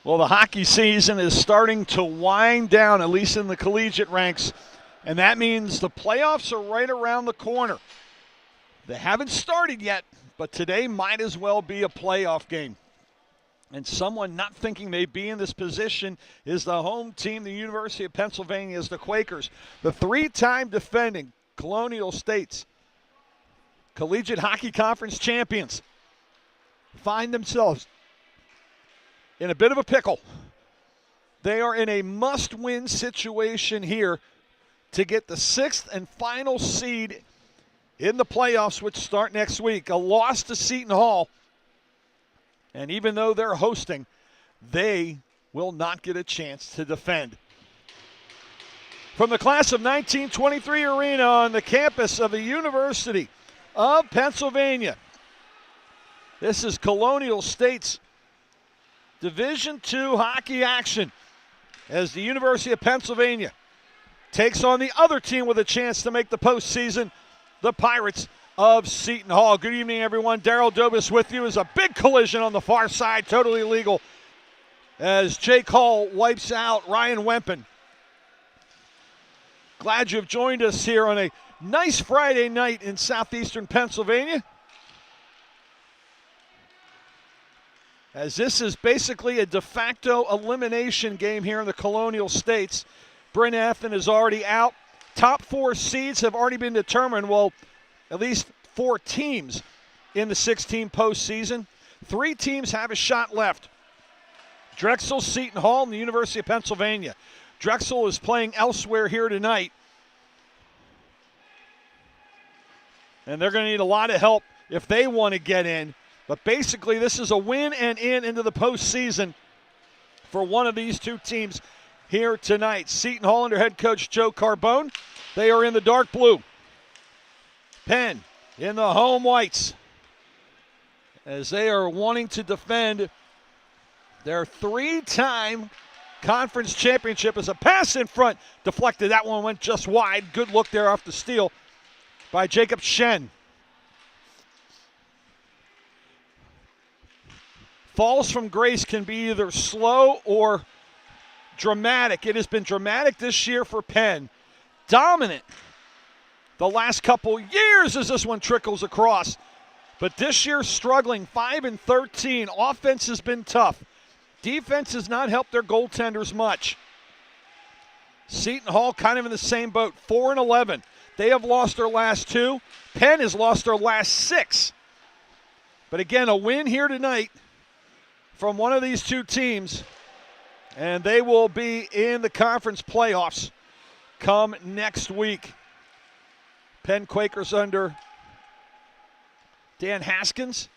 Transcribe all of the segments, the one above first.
Well, the hockey season is starting to wind down, at least in the collegiate ranks, and that means the playoffs are right around the corner. They haven't started yet, but today might as well be a playoff game. And someone not thinking they'd be in this position is the home team, the University of Pennsylvania, the Quakers. The three-time defending Colonial States Collegiate Hockey Conference champions find themselves in a bit of a pickle. They are in a must-win situation here to get the sixth and final seed in the playoffs, which start next week. A loss to Seton Hall, and even though they're hosting, they will not get a chance to defend. From the class of 1923 arena on the campus of the University of Pennsylvania, this is Colonial State's Division II hockey action as the University of Pennsylvania takes on the other team with a chance to make the postseason, the Pirates of Seton Hall. Good evening, everyone. Daryl Dobis with you. Is a big collision on the far side, totally illegal, as Jake Hall wipes out Ryan Wempen. Glad you've joined us here on a nice Friday night in southeastern Pennsylvania, as this is basically a de facto elimination game here in the Colonial States. Bryn Athyn is already out. Top four seeds have already been determined. Well, at least 4 teams in the 16 postseason. 3 teams have a shot left. Drexel, Seton Hall, and the University of Pennsylvania. Drexel is playing elsewhere here tonight. And they're going to need a lot of help if they want to get in. But basically, this is a win and into the postseason for one of these 2 teams here tonight. Seton Hall under head coach Joe Carbone. They are in the dark blue. Penn in the home whites, as they are wanting to defend their 3-time conference championship. As a pass in front, deflected. That one went just wide. Good look there off the steal by Jacob Shen. Falls from grace can be either slow or dramatic. It has been dramatic this year for Penn. Dominant the last couple years as this one trickles across. But this year struggling, 5-13. Offense has been tough. Defense has not helped their goaltenders much. Seton Hall kind of in the same boat, 4-11. They have lost their last 2. Penn has lost their last 6. But again, a win here tonight from one of these 2 teams, and they will be in the conference playoffs come next week. Penn Quakers under Dan Haskins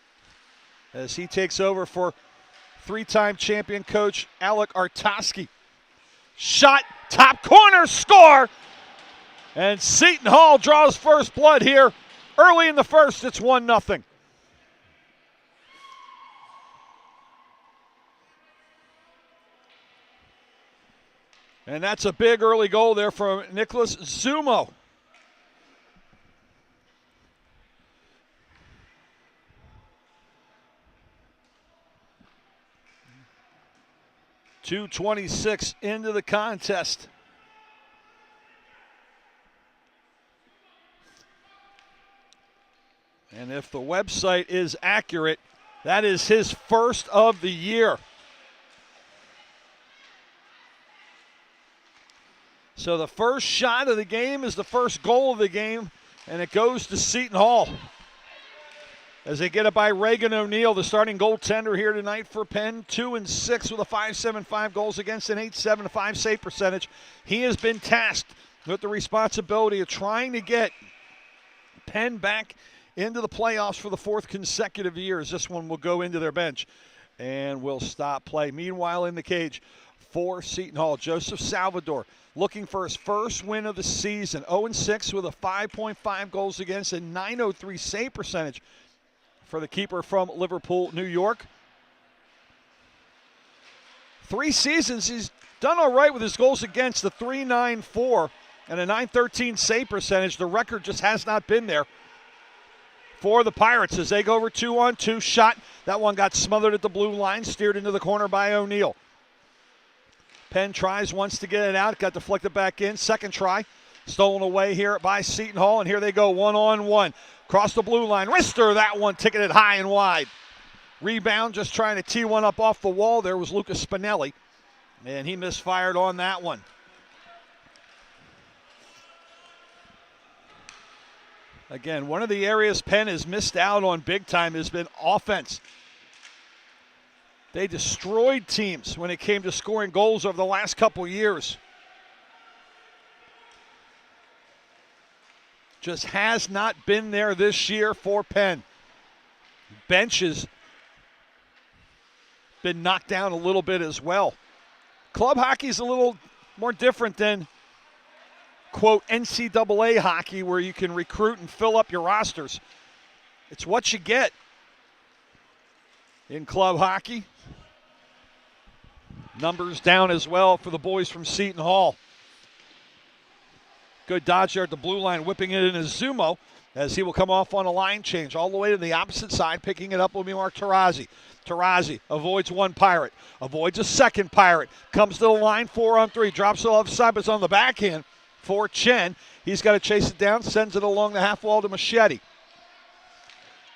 as he takes over for 3-time champion coach Alec Artoski. Shot, top corner, score! And Seton Hall draws first blood here. Early in the first, it's 1-0. And that's a big early goal there from Nicholas Zumo. .226 into the contest. And if the website is accurate, that is his first of the year. So the first shot of the game is the first goal of the game, and it goes to Seton Hall as they get it by Reagan O'Neill, the starting goaltender here tonight for Penn. 2-6 with a .575 goals against, an .875 save percentage. He has been tasked with the responsibility of trying to get Penn back into the playoffs for the 4th consecutive year, as this one will go into their bench and will stop play. Meanwhile, in the cage for Seton Hall, Joseph Salvador looking for his first win of the season. 0-6 with a 5.5 goals against, and .903 save percentage for the keeper from Liverpool, New York. 3 seasons, he's done all right with his goals against, the .394 and a .913 save percentage. The record just has not been there for the Pirates as they go over 2-on-2. Shot, that one got smothered at the blue line, steered into the corner by O'Neill. Penn tries once to get it out, got deflected back in. Second try, stolen away here by Seton Hall, and here they go, 1-on-1. Across the blue line, wrister, that one ticketed high and wide. Rebound, just trying to tee one up off the wall. There was Lucas Spinelli, and he misfired on that one. Again, one of the areas Penn has missed out on big time has been offense. They destroyed teams when it came to scoring goals over the last couple years. Just has not been there this year for Penn. Bench has been knocked down a little bit as well. Club hockey is a little more different than, quote, NCAA hockey, where you can recruit and fill up your rosters. It's what you get in club hockey. Numbers down as well for the boys from Seton Hall. Good dodge there at the blue line, whipping it in as Zumo, as he will come off on a line change. All the way to the opposite side, picking it up will be Mark Tarazi. Tarazi avoids one Pirate, avoids a second Pirate, comes to the line, 4-on-3, drops it offside, but it's on the backhand for Chen. He's got to chase it down, sends it along the half wall to Machete.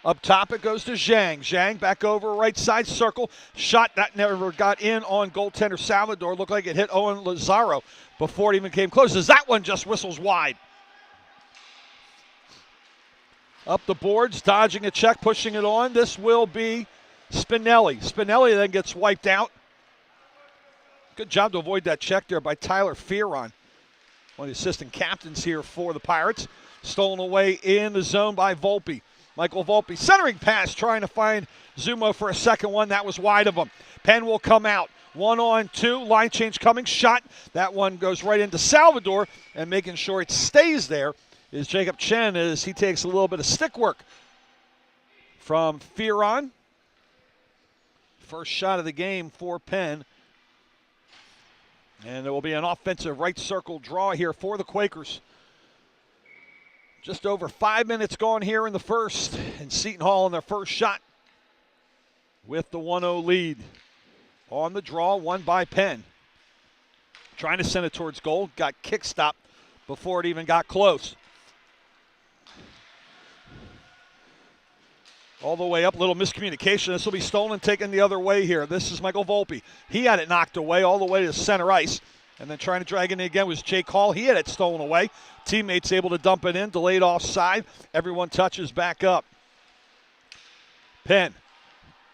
Up top it goes to Zhang. Zhang back over right side circle. Shot that never got in on goaltender Salvador. Looked like it hit Owen Lazaro before it even came close, as that one just whistles wide. Up the boards, dodging a check, pushing it on. This will be Spinelli. Spinelli then gets wiped out. Good job to avoid that check there by Tyler Fearon, one of the assistant captains here for the Pirates. Stolen away in the zone by Volpe. Michael Volpe, centering pass, trying to find Zuma for a second one. That was wide of him. Penn will come out. 1-on-2, line change coming, shot. That one goes right into Salvador, and making sure it stays there is Jacob Chen as he takes a little bit of stick work from Fearon. First shot of the game for Penn. And there will be an offensive right circle draw here for the Quakers. Just over 5 minutes gone here in the first, and Seton Hall in their first shot with the 1-0 lead. On the draw, won by Penn. Trying to send it towards goal. Got kick stopped before it even got close. All the way up, little miscommunication. This will be stolen, taken the other way here. This is Michael Volpe. He had it knocked away all the way to center ice. And then trying to drag it in again was Jake Hall. He had it stolen away. Teammates able to dump it in, delayed offside. Everyone touches back up. Penn.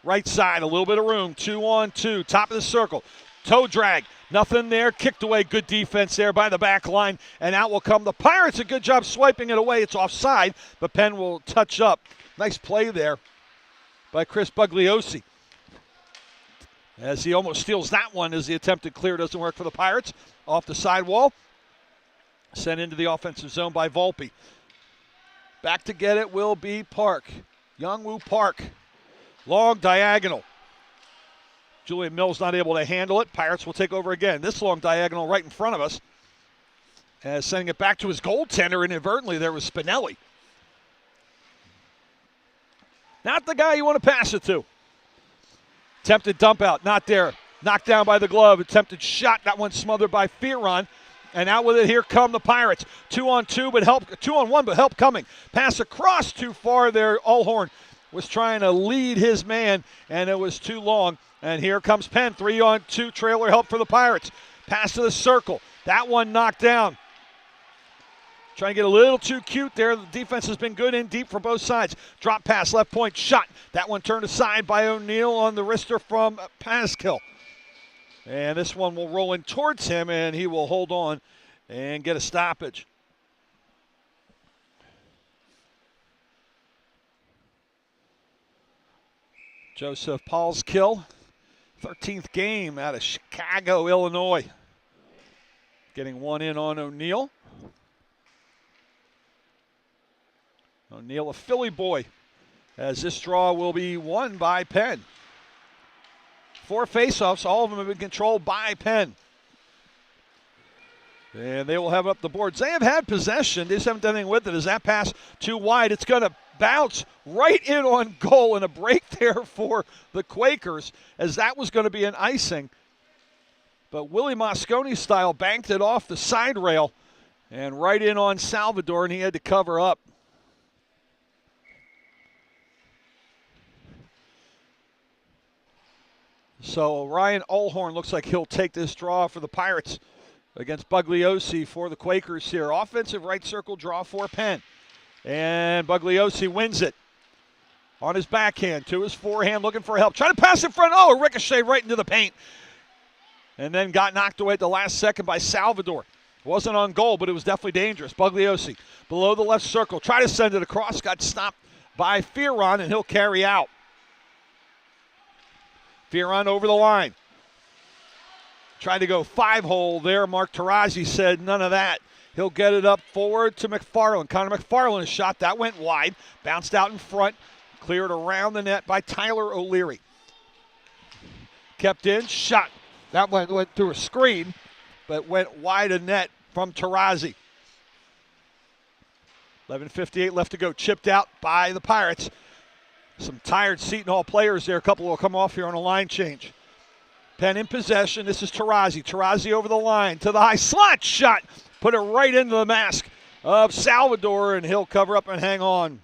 Right side, a little bit of room, 2-on-2, top of the circle. Toe drag, nothing there, kicked away, good defense there by the back line, and out will come the Pirates. A good job swiping it away. It's offside, but Penn will touch up. Nice play there by Chris Bugliosi, as he almost steals that one as the attempted clear doesn't work for the Pirates. Off the sidewall, sent into the offensive zone by Volpe. Back to get it will be Park, Youngwoo Park. Long diagonal. Julian Mills not able to handle it. Pirates will take over again. This long diagonal right in front of us. As sending it back to his goaltender inadvertently there was Spinelli. Not the guy you want to pass it to. Attempted dump out, not there. Knocked down by the glove. Attempted shot, that one smothered by Fearon. And out with it, here come the Pirates. 2-on-2, but help, 2-on-1, but help coming. Pass across too far there, Allhorn was trying to lead his man, and it was too long. And here comes Penn, 3-on-2 trailer help for the Pirates. Pass to the circle. That one knocked down. Trying to get a little too cute there. The defense has been good in deep for both sides. Drop pass, left point, shot. That one turned aside by O'Neill on the wrister from Paskill. And this one will roll in towards him, and he will hold on and get a stoppage. Joseph Paulskill, 13th game out of Chicago, Illinois. Getting one in on O'Neill. O'Neill, a Philly boy, as this draw will be won by Penn. 4 faceoffs, all of them have been controlled by Penn. And they will have up the boards. They have had possession. They just haven't done anything with it. As that pass too wide, it's going to bounce right in on goal, and a break there for the Quakers, as that was going to be an icing. But Willie Mosconi style banked it off the side rail and right in on Salvador, and he had to cover up. So Ryan Allhorn looks like he'll take this draw for the Pirates against Bugliosi for the Quakers here. Offensive right circle draw for Penn. And Bugliosi wins it on his backhand to his forehand, looking for help. Trying to pass in front. Oh, a ricochet right into the paint. And then got knocked away at the last second by Salvador. Wasn't on goal, but it was definitely dangerous. Bugliosi below the left circle. Try to send it across. Got stopped by Fearon, and he'll carry out. Fearon over the line. Tried to go 5-hole there. Mark Tarazi said none of that. He'll get it up forward to McFarland. Connor McFarland, a shot that went wide. Bounced out in front. Cleared around the net by Tyler O'Leary. Kept in, shot. That one went through a screen, but went wide of net from Tarazi. 11:58 left to go. Chipped out by the Pirates. Some tired Seton Hall players there. A couple will come off here on a line change. Penn in possession. This is Tarazi. Tarazi over the line to the high slot shot. Put it right into the mask of Salvador, and he'll cover up and hang on.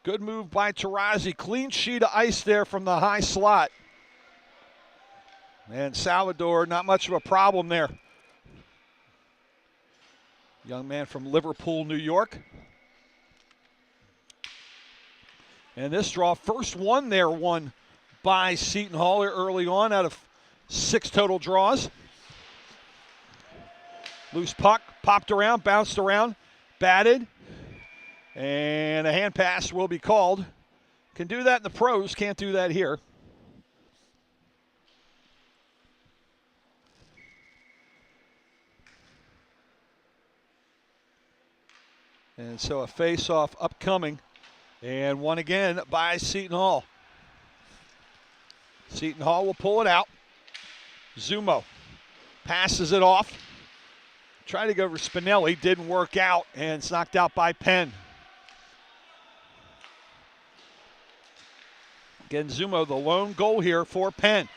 Good move by Tarazi. Clean sheet of ice there from the high slot. And Salvador, not much of a problem there. Young man from Liverpool, New York. And this draw, first one there, won by Seton Hall early on out of 6 total draws. Loose puck, popped around, bounced around, batted, and a hand pass will be called. Can do that in the pros, can't do that here. And so a face-off upcoming, and one again by Seton Hall. Seton Hall will pull it out. Zumo passes it off. Tried to go for Spinelli, didn't work out, and it's knocked out by Penn. Again, Zumo, the lone goal here for Penn.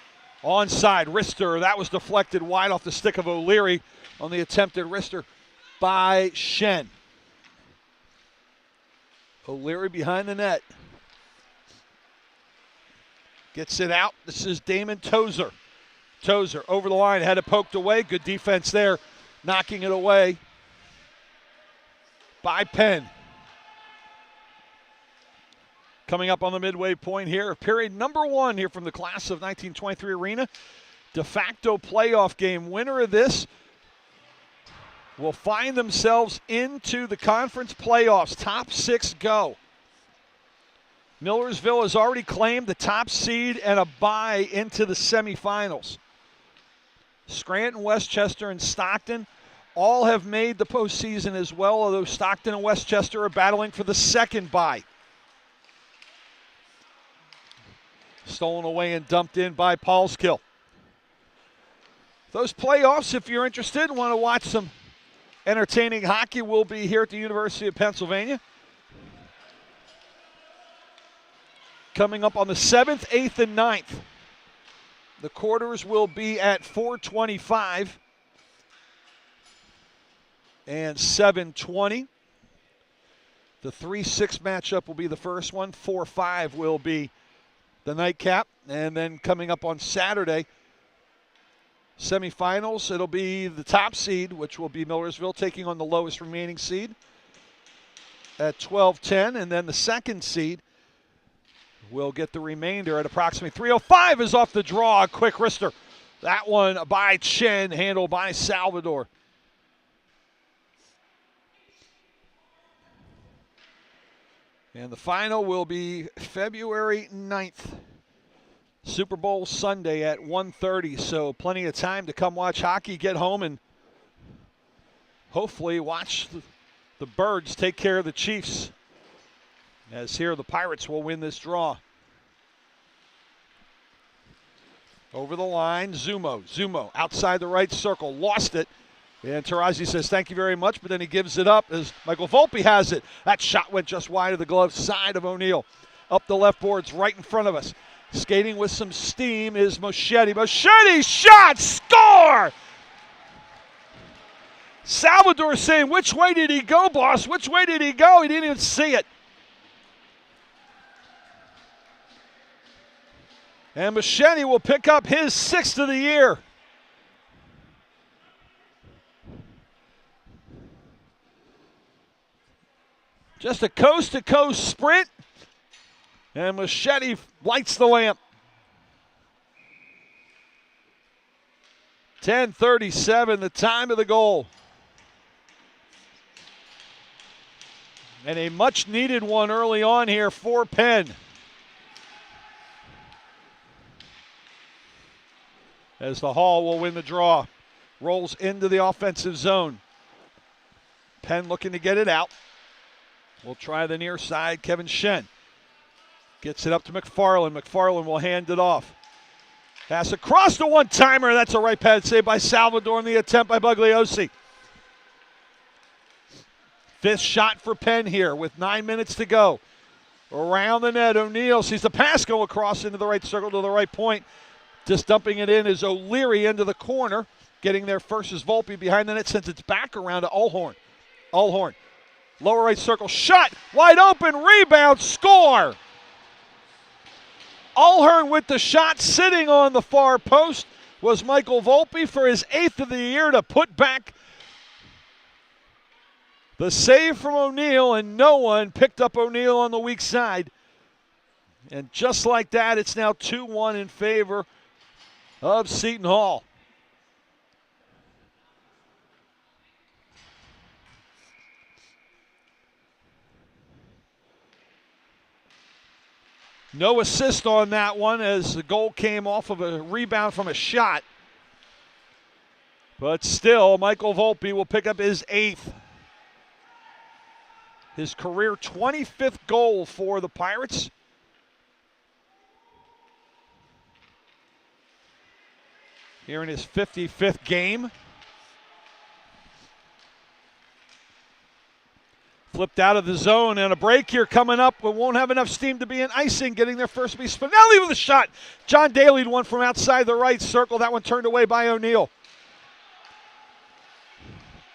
Onside, wrister, that was deflected wide off the stick of O'Leary on the attempted wrister by Shen. O'Leary behind the net. Gets it out. This is Damon Tozer. Tozer over the line, had it poked away. Good defense there, knocking it away by Penn. Coming up on the midway point here, period number 1 here from the class of 1923 arena. De facto playoff game. Winner of this will find themselves into the conference playoffs. Top 6 go. Millersville has already claimed the top seed and a bye into the semifinals. Scranton, Westchester, and Stockton all have made the postseason as well, although Stockton and Westchester are battling for the second bye. Stolen away and dumped in by Paulskill. Those playoffs, if you're interested and want to watch some entertaining hockey, will be here at the University of Pennsylvania. Coming up on the 7th, 8th, and 9th. The quarters will be at 4:25 and 7:20. The 3-6 matchup will be the first one. 4-5 will be the nightcap. And then coming up on Saturday, semifinals, it'll be the top seed, which will be Millersville, taking on the lowest remaining seed at 12:10. And then the second seed will get the remainder at approximately 3:05 is off the draw. A quick wrister. That one by Chen, handled by Salvador. And the final will be February 9th. Super Bowl Sunday at 1:30, so plenty of time to come watch hockey, get home, and hopefully watch the Birds take care of the Chiefs. As here, the Pirates will win this draw. Over the line, Zumo outside the right circle, lost it. And Tarazi says, thank you very much, but then he gives it up as Michael Volpe has it. That shot went just wide of the glove side of O'Neill. Up the left boards right in front of us. Skating with some steam is Moschetti. Moschetti shot, score! Salvador saying, which way did he go, boss? Which way did he go? He didn't even see it. And Moschetti will pick up his 6th of the year. Just a coast-to-coast sprint, and Moschetti lights the lamp. 10:37, the time of the goal. And a much-needed one early on here for Penn. As the Hall will win the draw. Rolls into the offensive zone. Penn looking to get it out. We'll try the near side. Kevin Shen gets it up to McFarland. McFarland will hand it off. Pass across the one-timer. That's a right pad save by Salvador in the attempt by Bugliosi. 5th shot for Penn here with 9 minutes to go. Around the net, O'Neill sees the pass go across into the right circle to the right point. Just dumping it in is O'Leary into the corner. Getting there first is Volpe behind the net, sends it back around to Allhorn. Allhorn. Lower right circle, shot, wide open, rebound, score! Allhorn with the shot, sitting on the far post was Michael Volpe for his 8th of the year to put back The save from O'Neal, and no one picked up O'Neal on the weak side. And just like that, it's now 2-1 in favor of Seton Hall. No assist on that one as the goal came off of a rebound from a shot. But still, Michael Volpe will pick up his 8th. His career 25th goal for the Pirates. Here in his 55th game. Flipped out of the zone, and a break here coming up. We won't have enough steam to be in icing, getting their first piece. Spinelli with a shot. John Daly one from outside the right circle. That one turned away by O'Neal.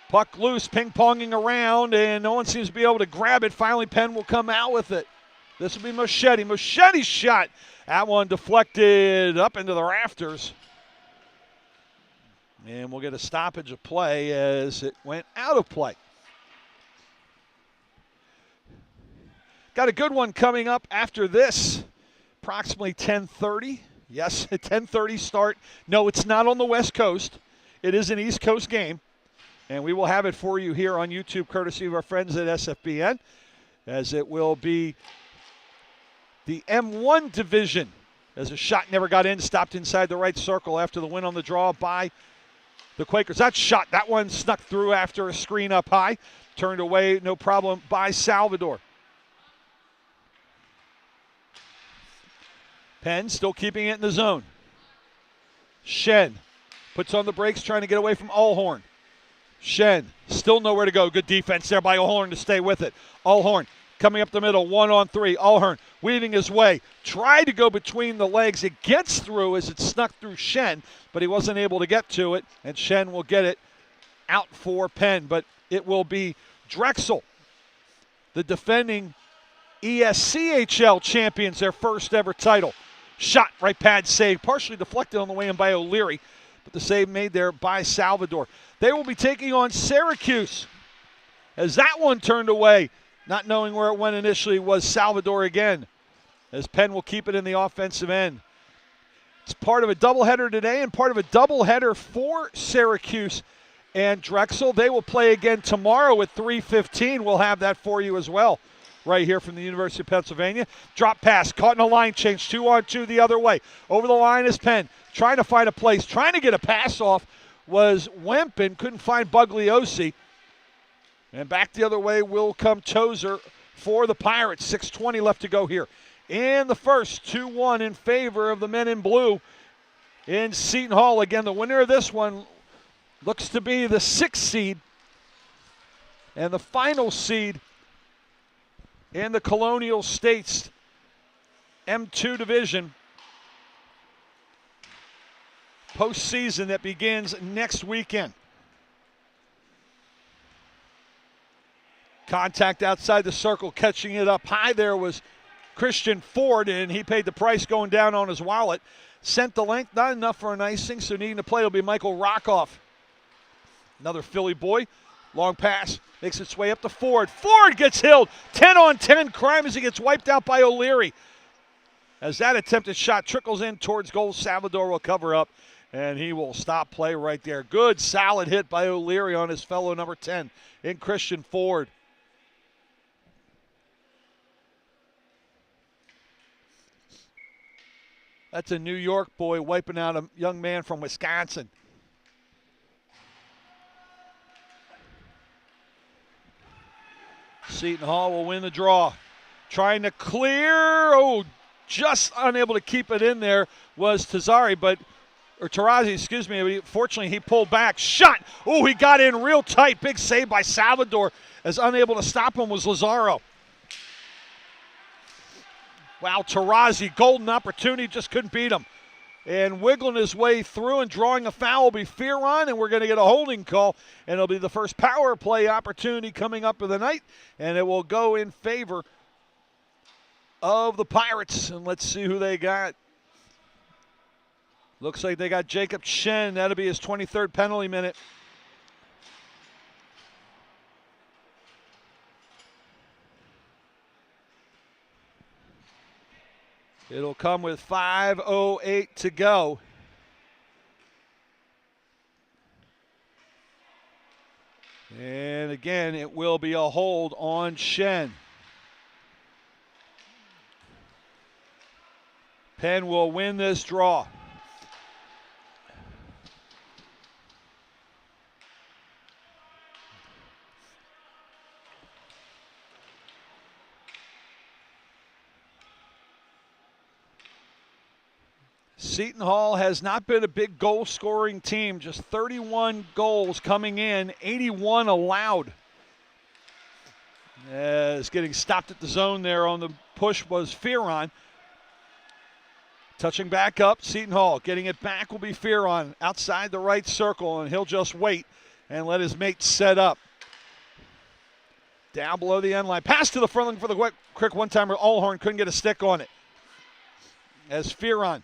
Puck loose, ping-ponging around, and no one seems to be able to grab it. Finally, Penn will come out with it. This will be Moschetti. Moschetti's shot. That one deflected up into the rafters. And we'll get a stoppage of play as it went out of play. Got a good one coming up after this. Approximately 10:30. Yes, a 10:30 start. No, it's not on the West Coast. It is an East Coast game. And we will have it for you here on YouTube, courtesy of our friends at SFBN, as it will be the M1 division, as a shot never got in, stopped inside the right circle after the win on the draw by the Quakers. That shot, that one snuck through after a screen up high, turned away, no problem, by Salvador. Penn still keeping it in the zone. Shen puts on the brakes, trying to get away from Allhorn. Shen, still nowhere to go. Good defense there by Allhorn to stay with it. Allhorn coming up the middle, 1-on-3. Allhorn weaving his way. Tried to go between the legs. It gets through as it snuck through Shen, but he wasn't able to get to it, and Shen will get it out for Penn. But it will be Drexel, the defending ESCHL champions, their first ever title. Shot, right pad save, partially deflected on the way in by O'Leary, but the save made there by Salvador. They will be taking on Syracuse, as that one turned away, not knowing where it went initially, was Salvador again, as Penn will keep it in the offensive end. It's part of a doubleheader today and part of a doubleheader for Syracuse and Drexel. They will play again tomorrow at 3:15. We'll have that for you as well, right here from the University of Pennsylvania. Drop pass, caught in a line change, 2-on-2 the other way. Over the line is Penn, trying to find a place, trying to get a pass off was Wempen, couldn't find Bugliosi. And back the other way will come Tozer for the Pirates. 6:20 left to go here in the first. 2-1 in favor of the men in blue in Seton Hall. Again, the winner of this one looks to be the 6th seed and the final seed in the Colonial States M2 division postseason that begins next weekend. Contact outside the circle, catching it up high there was Christian Ford, and he paid the price going down on his wallet. Sent the length, not enough for an icing, so needing to play will be Michael Rockoff. Another Philly boy. Long pass, makes its way up to Ford. Ford gets hilled. 10-on-10 crime as he gets wiped out by O'Leary. As that attempted shot trickles in towards goal, Salvador will cover up, and he will stop play right there. Good, solid hit by O'Leary on his fellow number 10 in Christian Ford. That's a New York boy wiping out a young man from Wisconsin. Seton Hall will win the draw. Trying to clear. Oh, just unable to keep it in there was Tarazi, excuse me. Fortunately, he pulled back. Shot. Oh, he got in real tight. Big save by Salvador, as unable to stop him was Lazaro. Wow, Tarazi, golden opportunity, just couldn't beat him. And wiggling his way through and drawing a foul will be Fearon, and we're going to get a holding call. And it'll be the first power play opportunity coming up of the night, and it will go in favor of the Pirates. And let's see who they got. Looks like they got Jacob Shen. That'll be his 23rd penalty minute. It'll come with 5:08 to go. And again, it will be a hold on Shen. Penn will win this draw. Seton Hall has not been a big goal-scoring team, just 31 goals coming in, 81 allowed. As getting stopped at the zone there on the push was Fearon. Touching back up, Seton Hall. Getting it back will be Fearon outside the right circle, and he'll just wait and let his mate set up. Down below the end line. Pass to the front looking for the quick one-timer. Allhorn couldn't get a stick on it. As Fearon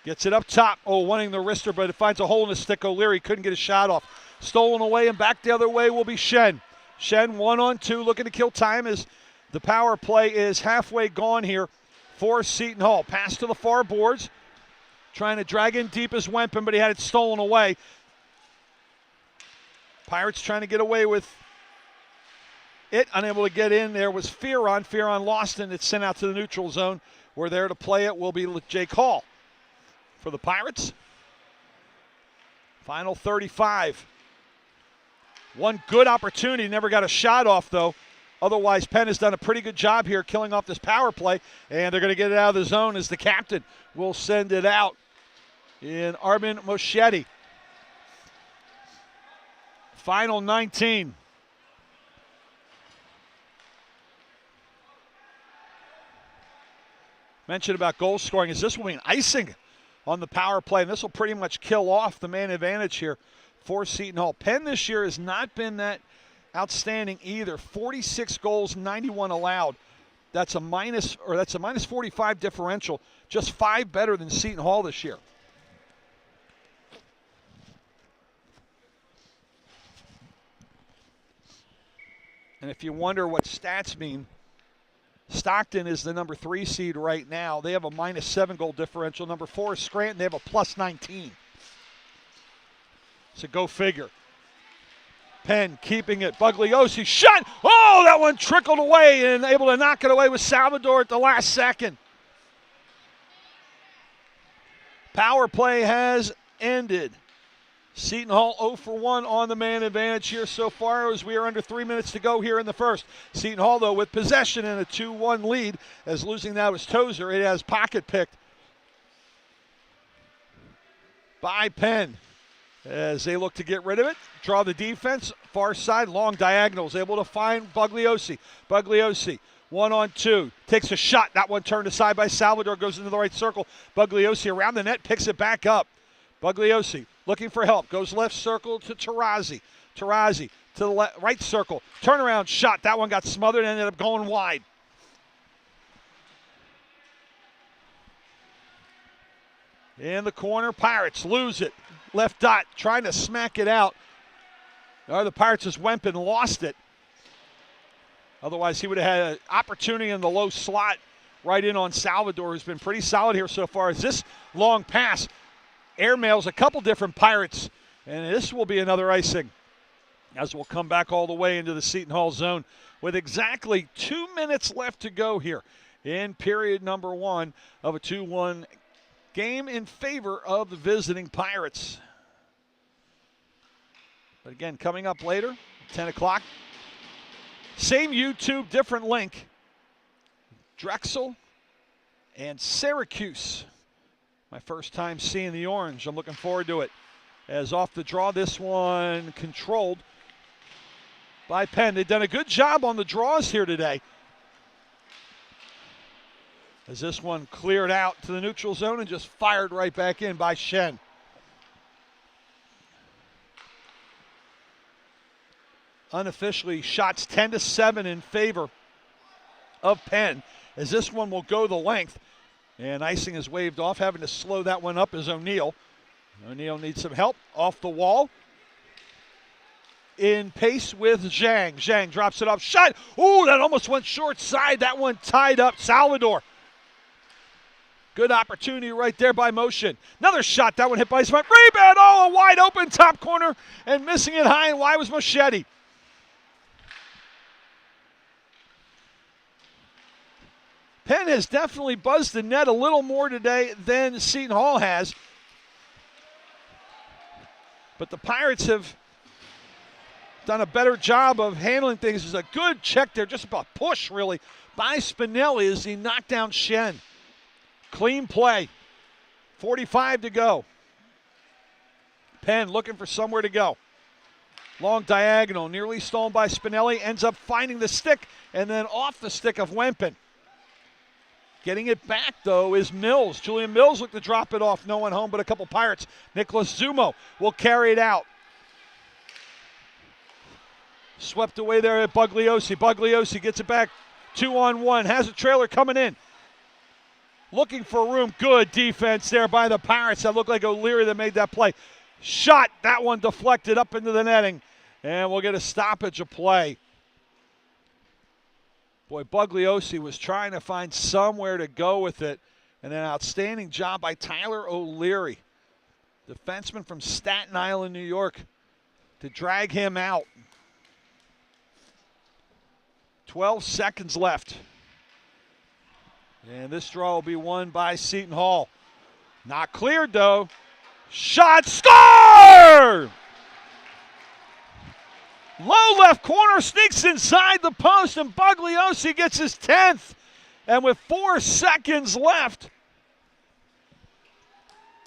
gets it up top. Oh, wanting the wrister, but it finds a hole in the stick. O'Leary couldn't get a shot off. Stolen away, and back the other way will be Shen. Shen 1-on-2, looking to kill time as the power play is halfway gone here for Seton Hall. Pass to the far boards. Trying to drag in deep as Wempen, but he had it stolen away. Pirates trying to get away with it. Unable to get in there was Fearon. Fearon lost it, and it's sent out to the neutral zone. Where there to play it will be Jake Hall. For the Pirates, final 35. One good opportunity, never got a shot off though. Otherwise, Penn has done a pretty good job here killing off this power play, and they're going to get it out of the zone as the captain will send it out in Armin Moschetti. Final 19. Mentioned about goal scoring, is this will mean icing on the power play, and this will pretty much kill off the man advantage here for Seton Hall. Penn this year has not been that outstanding either. 46 goals, 91 allowed. That's a minus 45 differential, just 5 better than Seton Hall this year. And if you wonder what stats mean, Stockton is the number 3 seed right now. They have a minus 7 goal differential. Number 4 is Scranton. They have a plus 19. So go figure. Penn keeping it. Bugliosi shot. Oh, that one trickled away and able to knock it away with Salvador at the last second. Power play has ended. Seton Hall 0 for 1 on the man advantage here so far as we are under 3 minutes to go here in the first. Seton Hall, though, with possession and a 2-1 lead, as losing that was Tozer. It has pocket picked by Penn as they look to get rid of it. Draw the defense, far side, long diagonals, able to find Bugliosi. Bugliosi 1-on-2, takes a shot. That one turned aside by Salvador, goes into the right circle. Bugliosi around the net, picks it back up. Bugliosi looking for help, goes left circle to Tarazi. Tarazi to the right circle, turnaround shot. That one got smothered and ended up going wide. In the corner, Pirates lose it. Left dot, trying to smack it out. The Pirates as Wempen lost it. Otherwise, he would have had an opportunity in the low slot right in on Salvador, who's been pretty solid here so far. As this long pass airmails a couple different Pirates, and this will be another icing as we'll come back all the way into the Seton Hall zone with exactly 2 minutes left to go here in period number 1 of a 2-1 game in favor of the visiting Pirates. But again, coming up later, 10 o'clock, same YouTube, different link. Drexel and Syracuse. My first time seeing the orange. I'm looking forward to it. As off the draw, this one controlled by Penn. They've done a good job on the draws here today. As this one cleared out to the neutral zone and just fired right back in by Shen. Unofficially, shots 10-7 in favor of Penn, as this one will go the length. And icing is waved off. Having to slow that one up is O'Neal. O'Neal needs some help. Off the wall. In pace with Zhang. Zhang drops it off. Shot. Ooh, that almost went short side. That one tied up Salvador. Good opportunity right there by Motion. Another shot. That one hit by Smith. Rebound. Oh, a wide open top corner. And missing it high and wide was Moschetti. Penn has definitely buzzed the net a little more today than Seton Hall has. But the Pirates have done a better job of handling things. There's a good check there, just about push really, by Spinelli as he knocked down Shen. Clean play. 45 to go. Penn looking for somewhere to go. Long diagonal, nearly stolen by Spinelli. Ends up finding the stick and then off the stick of Wempen. Getting it back, though, is Mills. Julian Mills looked to drop it off. No one home but a couple Pirates. Nicholas Zumo will carry it out. Swept away there at Bugliosi. Bugliosi gets it back 2-on-1. Has a trailer coming in. Looking for room. Good defense there by the Pirates. That looked like O'Leary that made that play. Shot. That one deflected up into the netting. And we'll get a stoppage of play. Boy, Bugliosi was trying to find somewhere to go with it. And an outstanding job by Tyler O'Leary, defenseman from Staten Island, New York, to drag him out. 12 seconds left. And this draw will be won by Seton Hall. Not cleared, though. Shot, score! Low left corner, sneaks inside the post, and Bugliosi gets his 10th. And with 4 seconds left,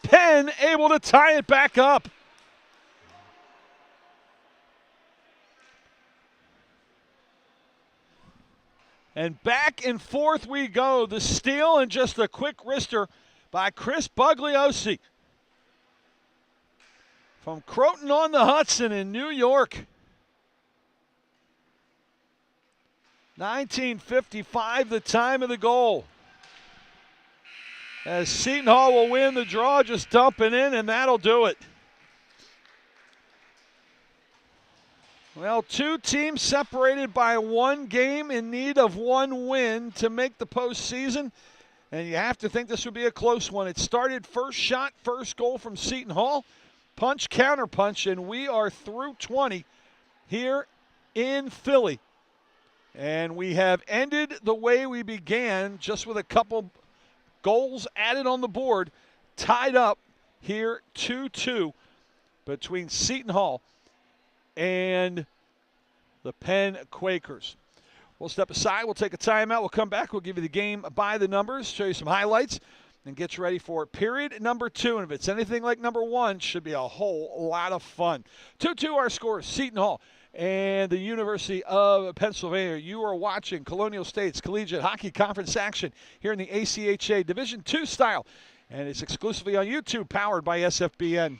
Penn able to tie it back up. And back and forth we go. The steal and just a quick wrister by Chris Bugliosi from Croton on the Hudson in New York. 19:55, the time of the goal. As Seton Hall will win the draw, just dumping in, and that'll do it. Well, two teams separated by one game in need of one win to make the postseason. And you have to think this would be a close one. It started first shot, first goal from Seton Hall. Punch, counter punch, and we are through 20 here in Philly. And we have ended the way we began, just with a couple goals added on the board, tied up here 2-2 between Seton Hall and the Penn Quakers. We'll step aside. We'll take a timeout. We'll come back. We'll give you the game by the numbers, show you some highlights, and get you ready for period number 2. And if it's anything like number 1, should be a whole lot of fun. 2-2 our score, Seton Hall and the University of Pennsylvania. You are watching Colonial State's Collegiate Hockey Conference action here in the ACHA Division II style. And it's exclusively on YouTube, powered by SFBN.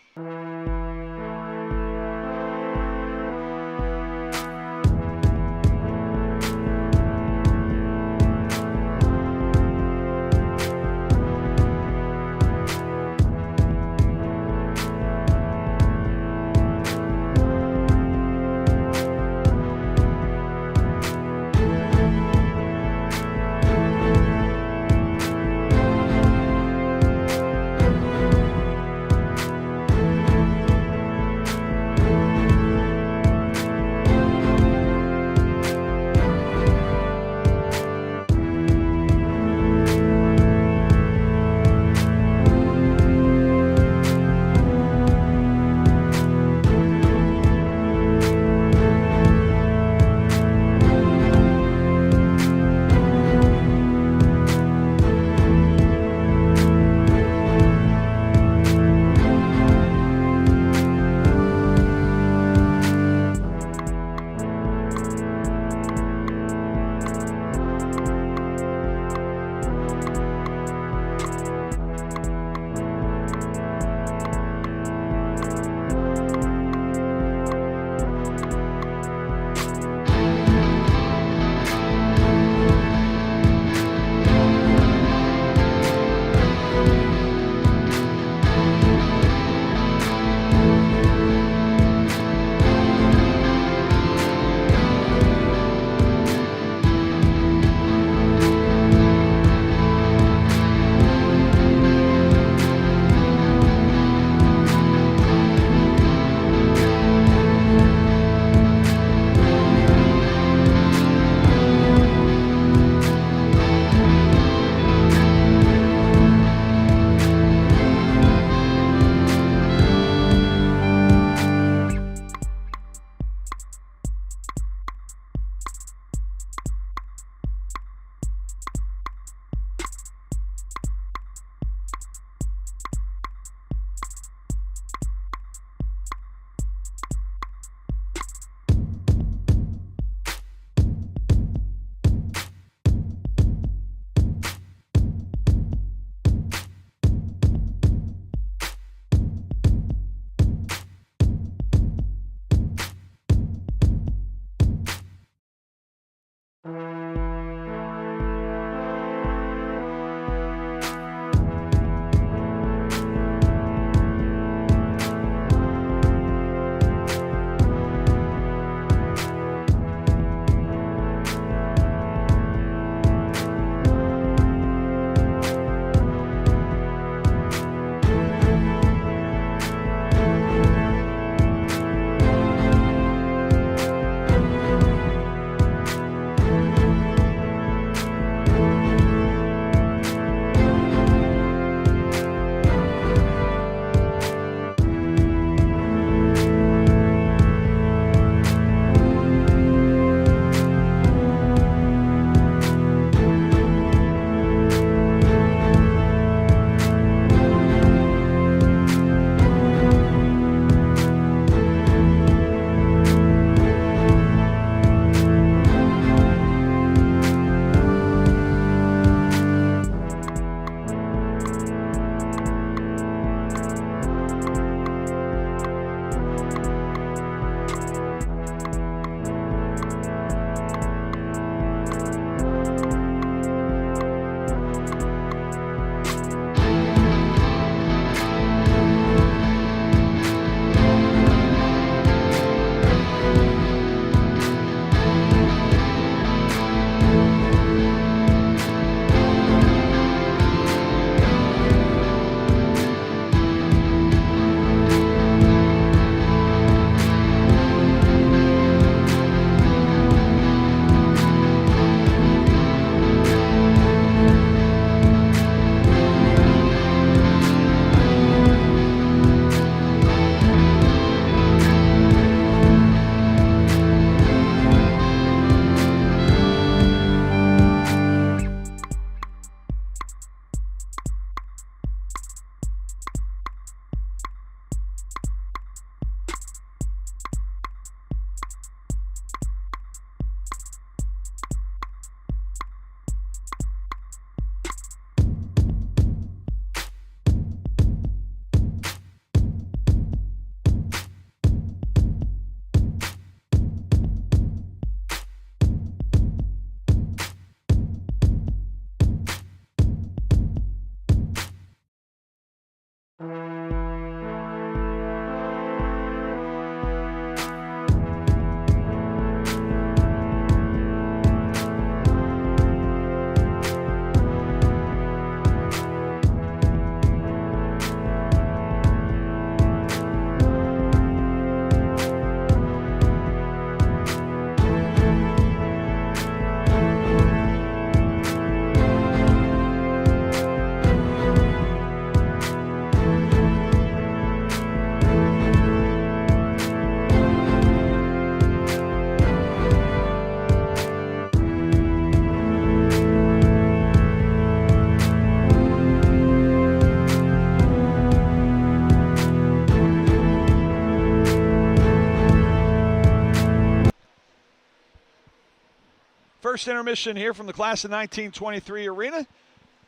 First intermission here from the class of 1923 arena.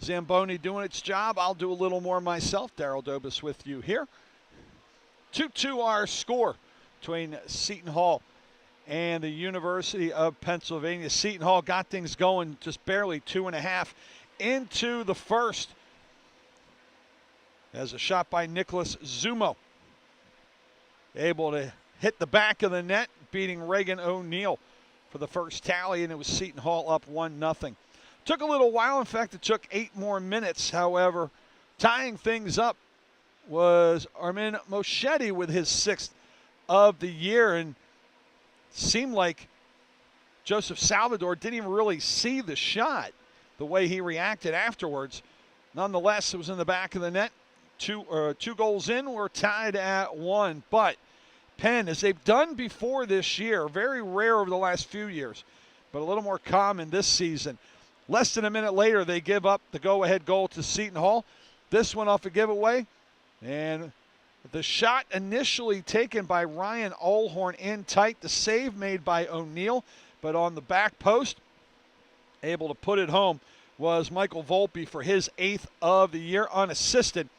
Zamboni doing its job. I'll do a little more myself. Daryl Dobis with you here. 2-2 our score between Seton Hall and the University of Pennsylvania. Seton Hall got things going just barely 2.5 into the first. As a shot by Nicholas Zumo. Able to hit the back of the net, beating Reagan O'Neill for the first tally, and it was Seton Hall up 1-0. Took a little while. In fact, it took 8 more minutes. However, tying things up was Armin Moschetti with his 6th of the year, and seemed like Joseph Salvador didn't even really see the shot the way he reacted afterwards. Nonetheless, it was in the back of the net. Two goals in, we're tied at 1. But Penn, as they've done before this year, very rare over the last few years, but a little more common this season. Less than a minute later, they give up the go-ahead goal to Seton Hall. This one off a giveaway. And the shot initially taken by Ryan Allhorn in tight. The save made by O'Neill, but on the back post, able to put it home was Michael Volpe for his 8th of the year unassisted.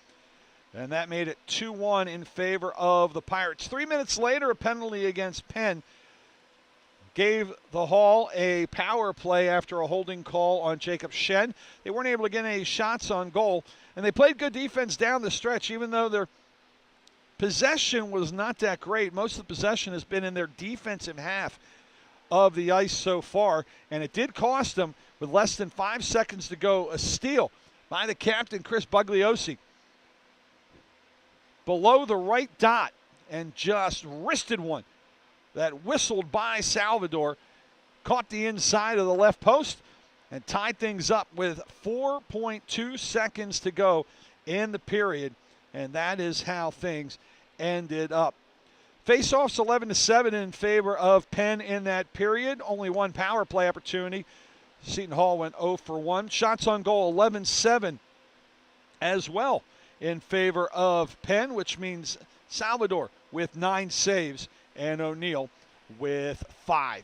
And that made it 2-1 in favor of the Pirates. 3 minutes later, a penalty against Penn gave the Hall a power play after a holding call on Jacob Shen. They weren't able to get any shots on goal, and they played good defense down the stretch, even though their possession was not that great. Most of the possession has been in their defensive half of the ice so far, and it did cost them, with less than 5 seconds to go, a steal by the captain, Chris Bugliosi. Below the right dot, and just wristed one that whistled by Salvador, caught the inside of the left post, and tied things up with 4.2 seconds to go in the period, and that is how things ended up. Face-offs 11-7 in favor of Penn in that period. Only one power play opportunity. Seton Hall went 0 for 1. Shots on goal 11-7 as well in favor of Penn, which means Salvador with 9 saves and O'Neill with 5.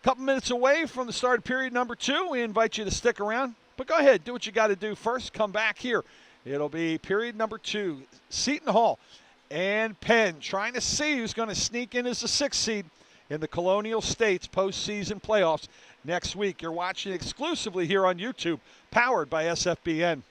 Couple minutes away from the start of period number 2. We invite you to stick around, but go ahead, do what you got to do first. Come back here. It'll be period number 2. Seton Hall and Penn trying to see who's going to sneak in as the 6th seed in the Colonial States postseason playoffs next week. You're watching exclusively here on YouTube, powered by SFBN.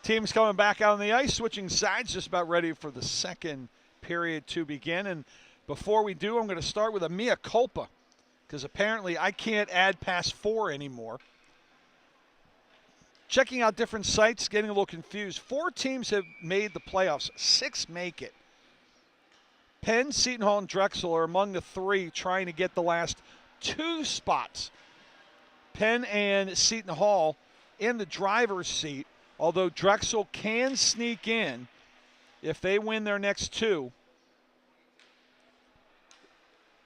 Teams coming back out on the ice, switching sides, just about ready for the second period to begin. And before we do, I'm going to start with a mea culpa, because apparently I can't add past 4 anymore. Checking out different sites, getting a little confused. 4 teams have made the playoffs. 6 make it. Penn, Seton Hall, and Drexel are among the 3 trying to get the last 2 spots. Penn and Seton Hall in the driver's seat, although Drexel can sneak in if they win their next 2.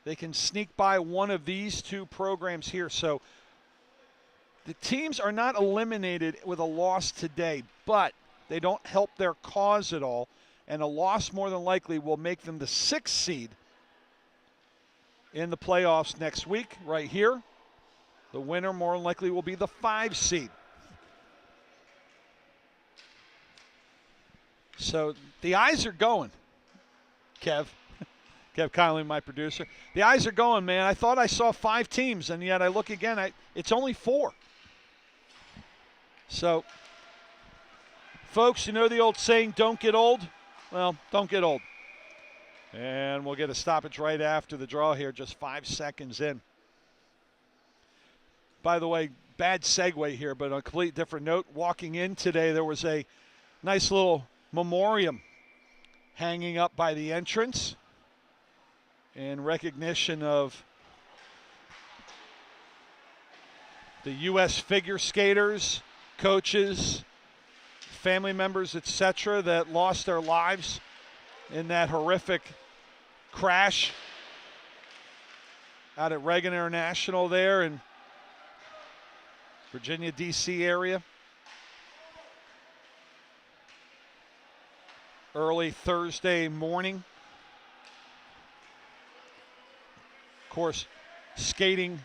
They can sneak by one of these 2 programs here. So the teams are not eliminated with a loss today, but they don't help their cause at all. And a loss more than likely will make them the 6th seed in the playoffs next week right here. The winner more than likely will be the 5 seed. So the eyes are going, Kev Conley, my producer. The eyes are going, man. I thought I saw 5 teams, and yet I look again, it's only 4. So, folks, you know the old saying, don't get old? Well, don't get old. And we'll get a stoppage right after the draw here, just 5 seconds in. By the way, bad segue here, but on a complete different note, walking in today, there was a nice little memoriam hanging up by the entrance in recognition of the U.S. figure skaters, coaches, family members, etc., that lost their lives in that horrific crash out at Reagan International there in Virginia, D.C. area. Early Thursday morning. Of course, skating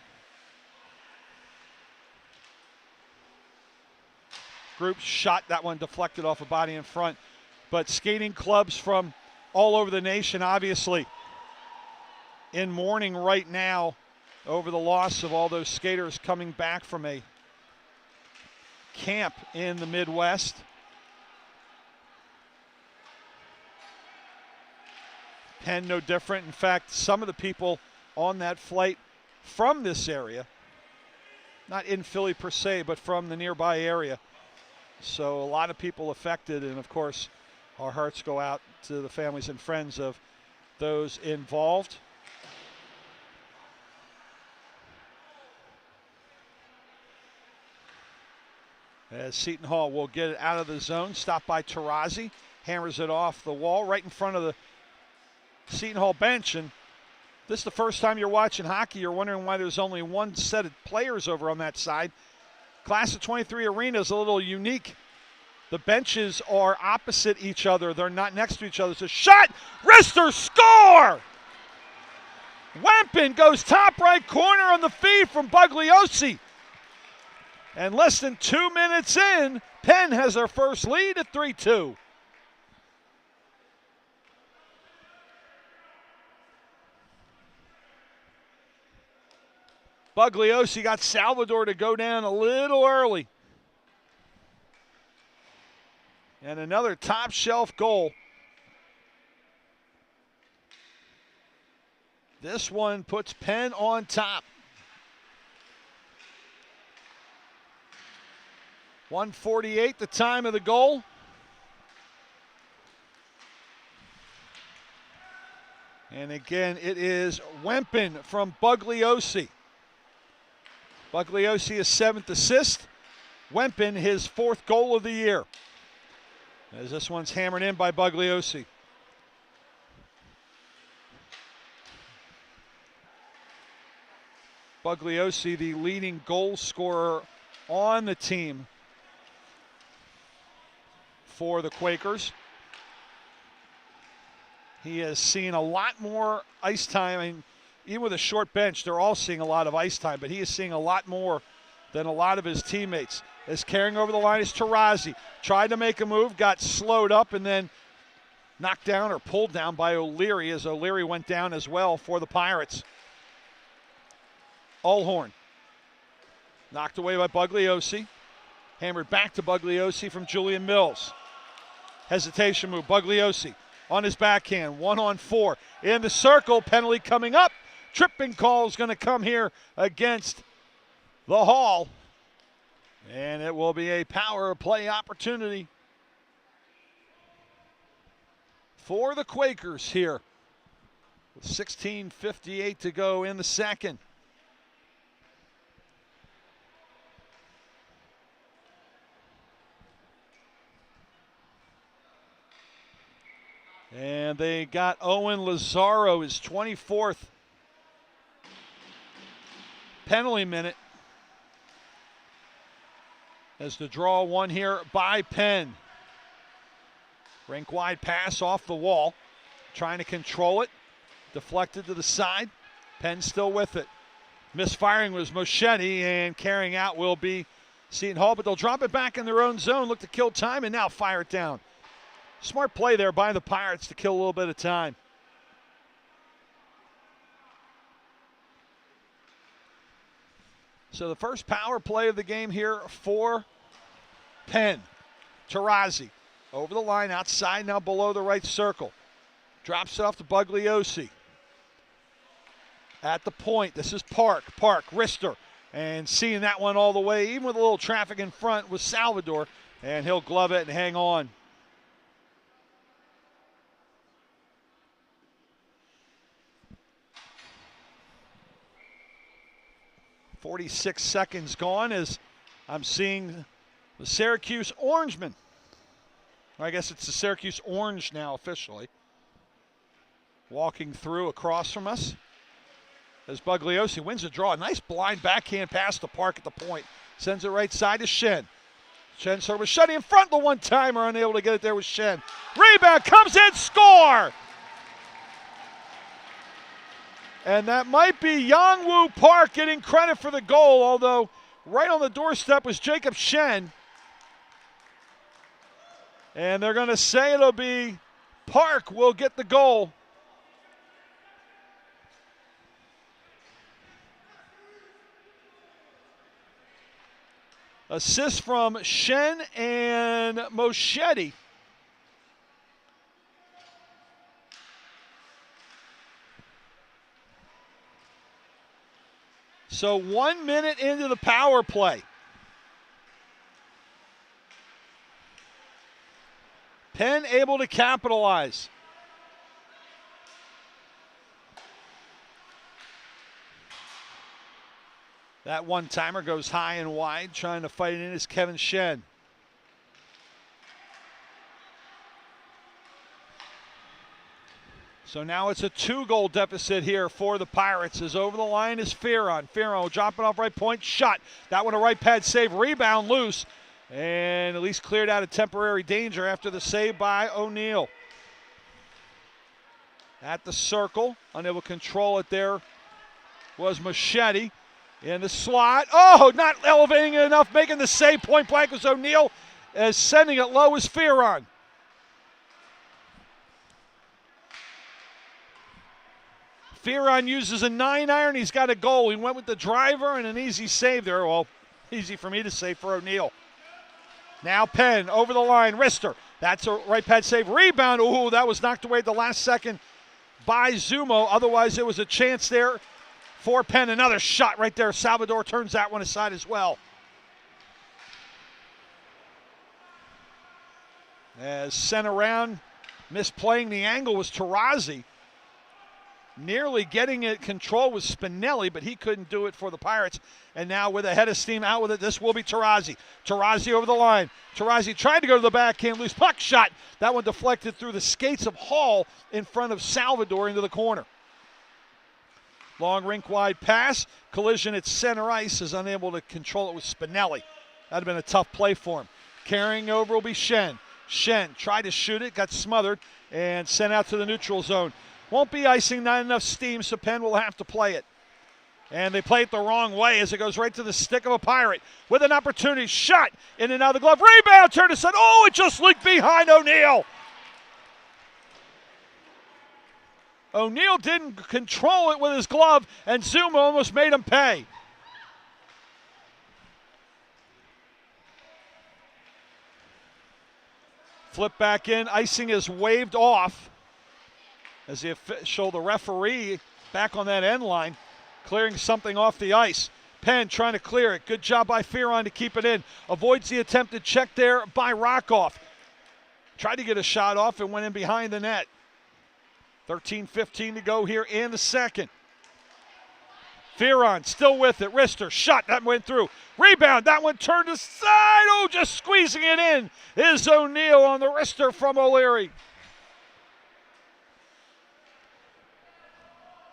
groups shot that one, deflected off a body in front. But skating clubs from all over the nation, obviously, in mourning right now over the loss of all those skaters coming back from a camp in the Midwest. Penn no different. In fact, some of the people on that flight from this area, not in Philly per se, but from the nearby area. So a lot of people affected, and of course, our hearts go out to the families and friends of those involved. As Seton Hall will get it out of the zone, stopped by Taurasi, hammers it off the wall right in front of the Seton Hall bench. And this is the first time you're watching hockey, you're wondering why there's only one set of players over on that side. Class of 23 arena is a little unique. The benches are opposite each other. They're not next to each other. It's a shot, wrister, score! Wempen goes top right corner on the feed from Bugliosi. And less than 2 minutes in, Penn has their first lead at 3-2. Bugliosi got Salvador to go down a little early. And another top shelf goal. This one puts Penn on top. 1:48 the time of the goal. And again, it is Wempen from Bugliosi. Bugliosi his 7th assist. Wempen his 4th goal of the year. As this one's hammered in by Bugliosi. Bugliosi, the leading goal scorer on the team for the Quakers. He has seen a lot more ice time. I mean, even with a short bench, they're all seeing a lot of ice time, but he is seeing a lot more than a lot of his teammates. As carrying over the line is Taurasi. Tried to make a move, got slowed up, and then knocked down or pulled down by O'Leary, as O'Leary went down as well for the Pirates. Allhorn knocked away by Bugliosi. Hammered back to Bugliosi from Julian Mills. Hesitation move. Bugliosi on his backhand. 1-on-4. In the circle. Penalty coming up. Tripping call is going to come here against the Hall. And it will be a power play opportunity for the Quakers here. With 16:58 to go in the second. And they got Owen Lazaro, his 24th penalty minute. As the draw one here by Penn. Rink wide pass off the wall. Trying to control it. Deflected to the side. Penn still with it. Misfiring was Moschetti, and carrying out will be Seton Hall, but they'll drop it back in their own zone, look to kill time, and now fire it down. Smart play there by the Pirates to kill a little bit of time. So the first power play of the game here for Penn. Taurasi over the line, outside now below the right circle. Drops it off to Bugliosi. At the point, this is Park, wrister, and seeing that one all the way, even with a little traffic in front, was Salvador, and he'll glove it and hang on. .46 seconds gone as I'm seeing the Syracuse Orangemen. I guess it's the Syracuse Orange now officially. Walking through across from us as Bugliosi wins the draw. A nice blind backhand pass to Park at the point. Sends it right side to Shen. Shen serve with Shetty in front. The one-timer unable to get it there with Shen. Rebound comes in, score! And that might be Youngwoo Park getting credit for the goal, although right on the doorstep was Jacob Shen. And they're going to say it'll be Park will get the goal. Assist from Shen and Moschetti. So 1 minute into the power play. Penn able to capitalize. That one-timer goes high and wide. Trying to fight it in is Kevin Shen. So now it's a 2-goal deficit here for the Pirates. As over the line is Fearon. Fearon will drop it off right point. Shot. That one a right pad save. Rebound loose. And at least cleared out of temporary danger after the save by O'Neal. At the circle. Unable to control it there was Moschetti. In the slot. Oh, not elevating it enough. Making the save. Point blank was O'Neal. As sending it low was Fearon. Fearon uses a 9-iron. He's got a goal. He went with the driver and an easy save there. Well, easy for me to say for O'Neal. Now Penn over the line. Wrister. That's a right pad save. Rebound. Ooh, that was knocked away at the last second by Zumo. Otherwise, there was a chance there for Penn. Another shot right there. Salvador turns that one aside as well. As sent around, misplaying the angle was Taurasi. Nearly getting it control was Spinelli, but he couldn't do it for the Pirates. And now with a head of steam out with it, this will be Taurasi. Taurasi over the line. Taurasi tried to go to the backhand, loose puck shot. That one deflected through the skates of Hall in front of Salvador into the corner. Long rink wide pass. Collision at center ice, is unable to control it with Spinelli. That'd have been a tough play for him. Carrying over will be Shen. Shen tried to shoot it, got smothered, and sent out to the neutral zone. Won't be icing, not enough steam, so Penn will have to play it. And they play it the wrong way as it goes right to the stick of a Pirate. With an opportunity, shot in and out of the glove. Rebound, turn aside. Oh, it just leaked behind O'Neal. O'Neal didn't control it with his glove, and Zuma almost made him pay. Flip back in. Icing is waved off as the official, the referee, back on that end line, clearing something off the ice. Penn trying to clear it. Good job by Fearon to keep it in. Avoids the attempted check there by Rockoff. Tried to get a shot off and went in behind the net. 13:15 to go here in the second. Fearon still with it. Wrister, shot, that went through. Rebound, that one turned aside. Oh, just squeezing it in is O'Neill on the wrister from O'Leary.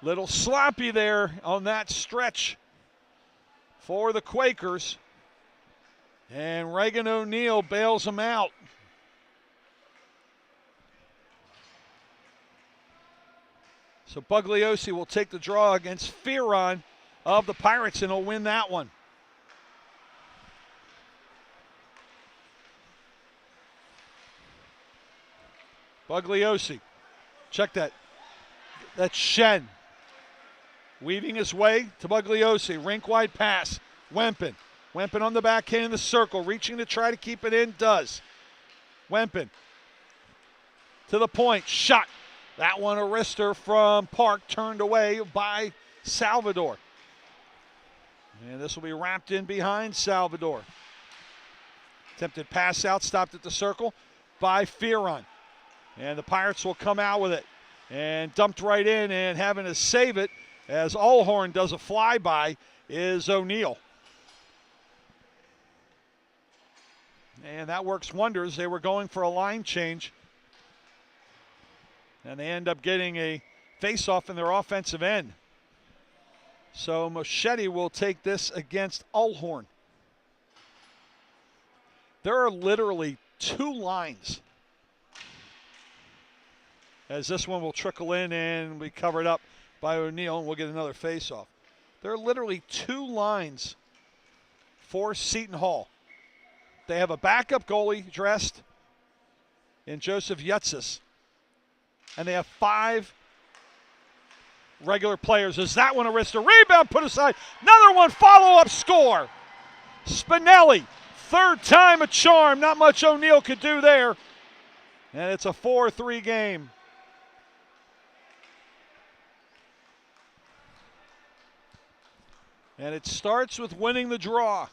Little sloppy there on that stretch for the Quakers. And Reagan O'Neill bails him out. So Bugliosi will take the draw against Fearon of the Pirates, and he'll win that one. Bugliosi, check that. That's Shen. Weaving his way to Bugliosi. Rink-wide pass. Wempen. Wempen on the backhand in the circle. Reaching to try to keep it in. Does. Wempen. To the point. Shot. That one a wrister from Park. Turned away by Salvador. And this will be wrapped in behind Salvador. Attempted pass out. Stopped at the circle by Fearon. And the Pirates will come out with it. And dumped right in, and having to save it as Allhorn does a flyby is O'Neill. And that works wonders. They were going for a line change. And they end up getting a face-off in their offensive end. So Moschetti will take this against Allhorn. There are literally two lines, as this one will trickle in and be covered up by O'Neill, and we'll get another face-off. There are literally two lines for Seton Hall. They have a backup goalie dressed in Joseph Yutzis, and they have 5 regular players. Is that one a wrister? Rebound put aside. Another one, follow-up score. Spinelli, third time a charm. Not much O'Neill could do there. And it's a 4-3 game. And it starts with winning the draw.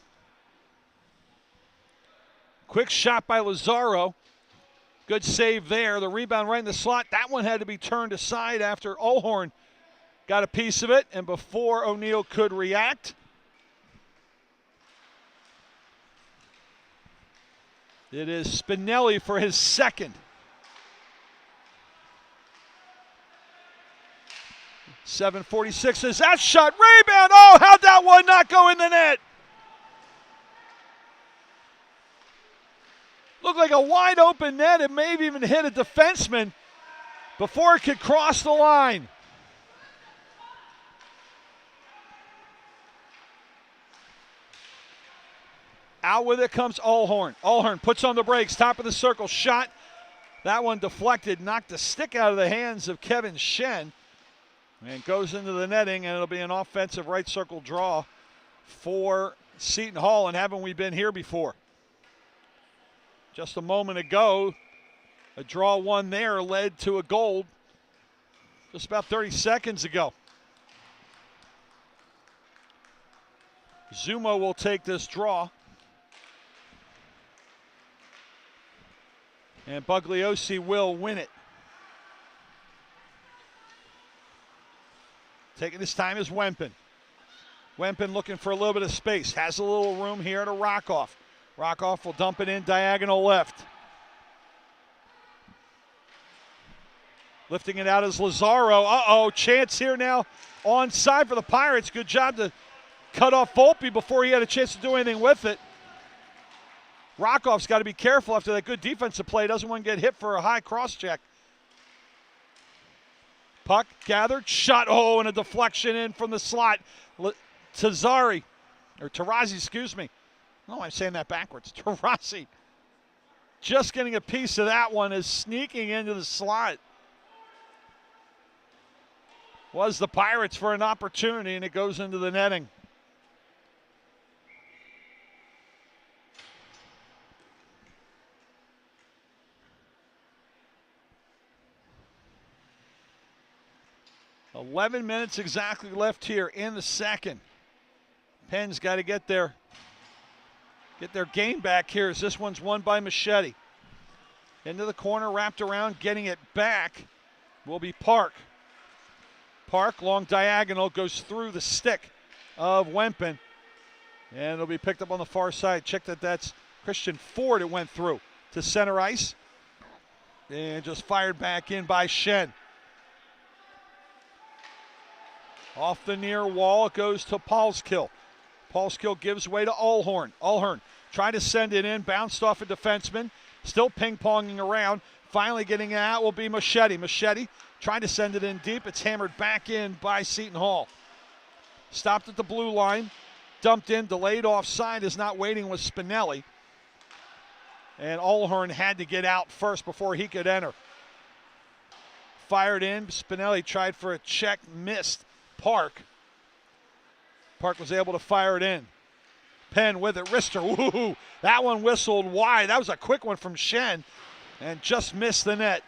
Quick shot by Lazaro. Good save there. The rebound right in the slot. That one had to be turned aside after Allhorn got a piece of it and before O'Neill could react. It is Spinelli for his second. 7:46 is that shot. Rebound. Oh, how'd that one not go in the net? Looked like a wide open net. It may have even hit a defenseman before it could cross the line. Out with it comes Allhorn. Allhorn puts on the brakes, top of the circle, shot. That one deflected, knocked the stick out of the hands of Kevin Shen. And goes into the netting, and it'll be an offensive right circle draw for Seton Hall. And haven't we been here before? Just a moment ago, a draw one there led to a goal just about 30 seconds ago. Zumo will take this draw. And Bugliosi will win it. Taking his time is Wempen. Wempen looking for a little bit of space. Has a little room here to Rockoff. Rockoff will dump it in diagonal left. Lifting it out is Lazaro. Uh-oh, chance here now onside for the Pirates. Good job to cut off Volpe before he had a chance to do anything with it. Rockoff's got to be careful after that good defensive play. Doesn't want to get hit for a high cross check. Puck gathered, shot, oh, and a deflection in from the slot. Tarazi, excuse me. No, I'm saying that backwards. Tarazi just getting a piece of that one is sneaking into the slot. Was the Pirates for an opportunity, and it goes into the netting. 11 minutes exactly left here in the second. Penn's got to get their game back here as this one's won by Machete. Into the corner, wrapped around, getting it back will be Park. Park, long diagonal, goes through the stick of Wempen. And it'll be picked up on the far side. Check that's Christian Ford it went through to center ice. And just fired back in by Shen. Off the near wall, it goes to Paulskill. Paulskill gives way to Allhorn. Allhorn tried to send it in, bounced off a defenseman. Still ping-ponging around. Finally getting it out will be Machete. Machete trying to send it in deep. It's hammered back in by Seton Hall. Stopped at the blue line. Dumped in, delayed offside, is not waiting with Spinelli. And Allhorn had to get out first before he could enter. Fired in. Spinelli tried for a check, missed. Park was able to fire it in. Penn with it. Rister, woohoo! That one whistled wide. That was a quick one from Shen and just missed the net.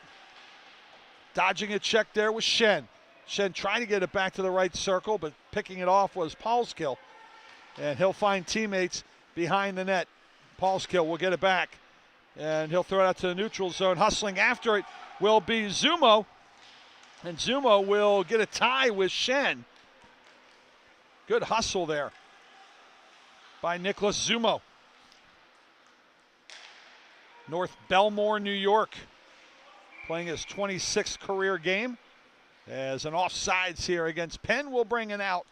Dodging a check there was Shen. Shen trying to get it back to the right circle, but picking it off was Paulskill. And he'll find teammates behind the net. Paulskill will get it back. And he'll throw it out to the neutral zone. Hustling after it will be Zumo. And Zumo will get a tie with Shen. Good hustle there by Nicholas Zumo. North Belmore, New York, playing his 26th career game. As an offsides here against Penn will bring it out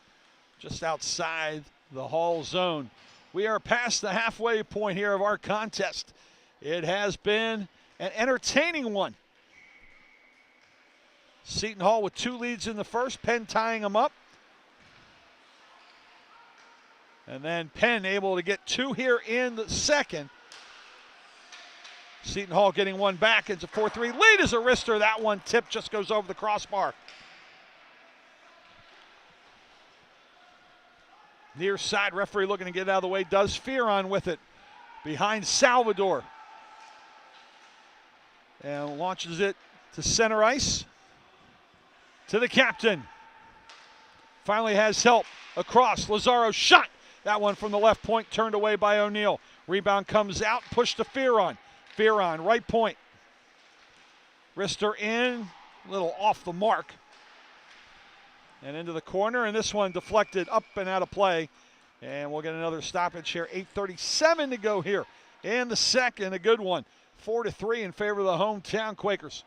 just outside the Hall zone. We are past the halfway point here of our contest. It has been an entertaining one. Seton Hall with 2 leads in the first, Penn tying them up. And then Penn able to get 2 here in the second. Seton Hall getting one back. It's a 4-3 lead as a wrister. That one tip just goes over the crossbar. Near side, referee looking to get it out of the way. Does Fearon with it behind Salvador. And launches it to center ice. To the captain. Finally has help across. Lazaro shot. That one from the left point turned away by O'Neill. Rebound comes out, pushed to Fearon. Fearon, right point. Wrister in, a little off the mark. And into the corner, and this one deflected up and out of play. And we'll get another stoppage here. 8:37 to go here in the second. A good one. 4-3 in favor of the hometown Quakers.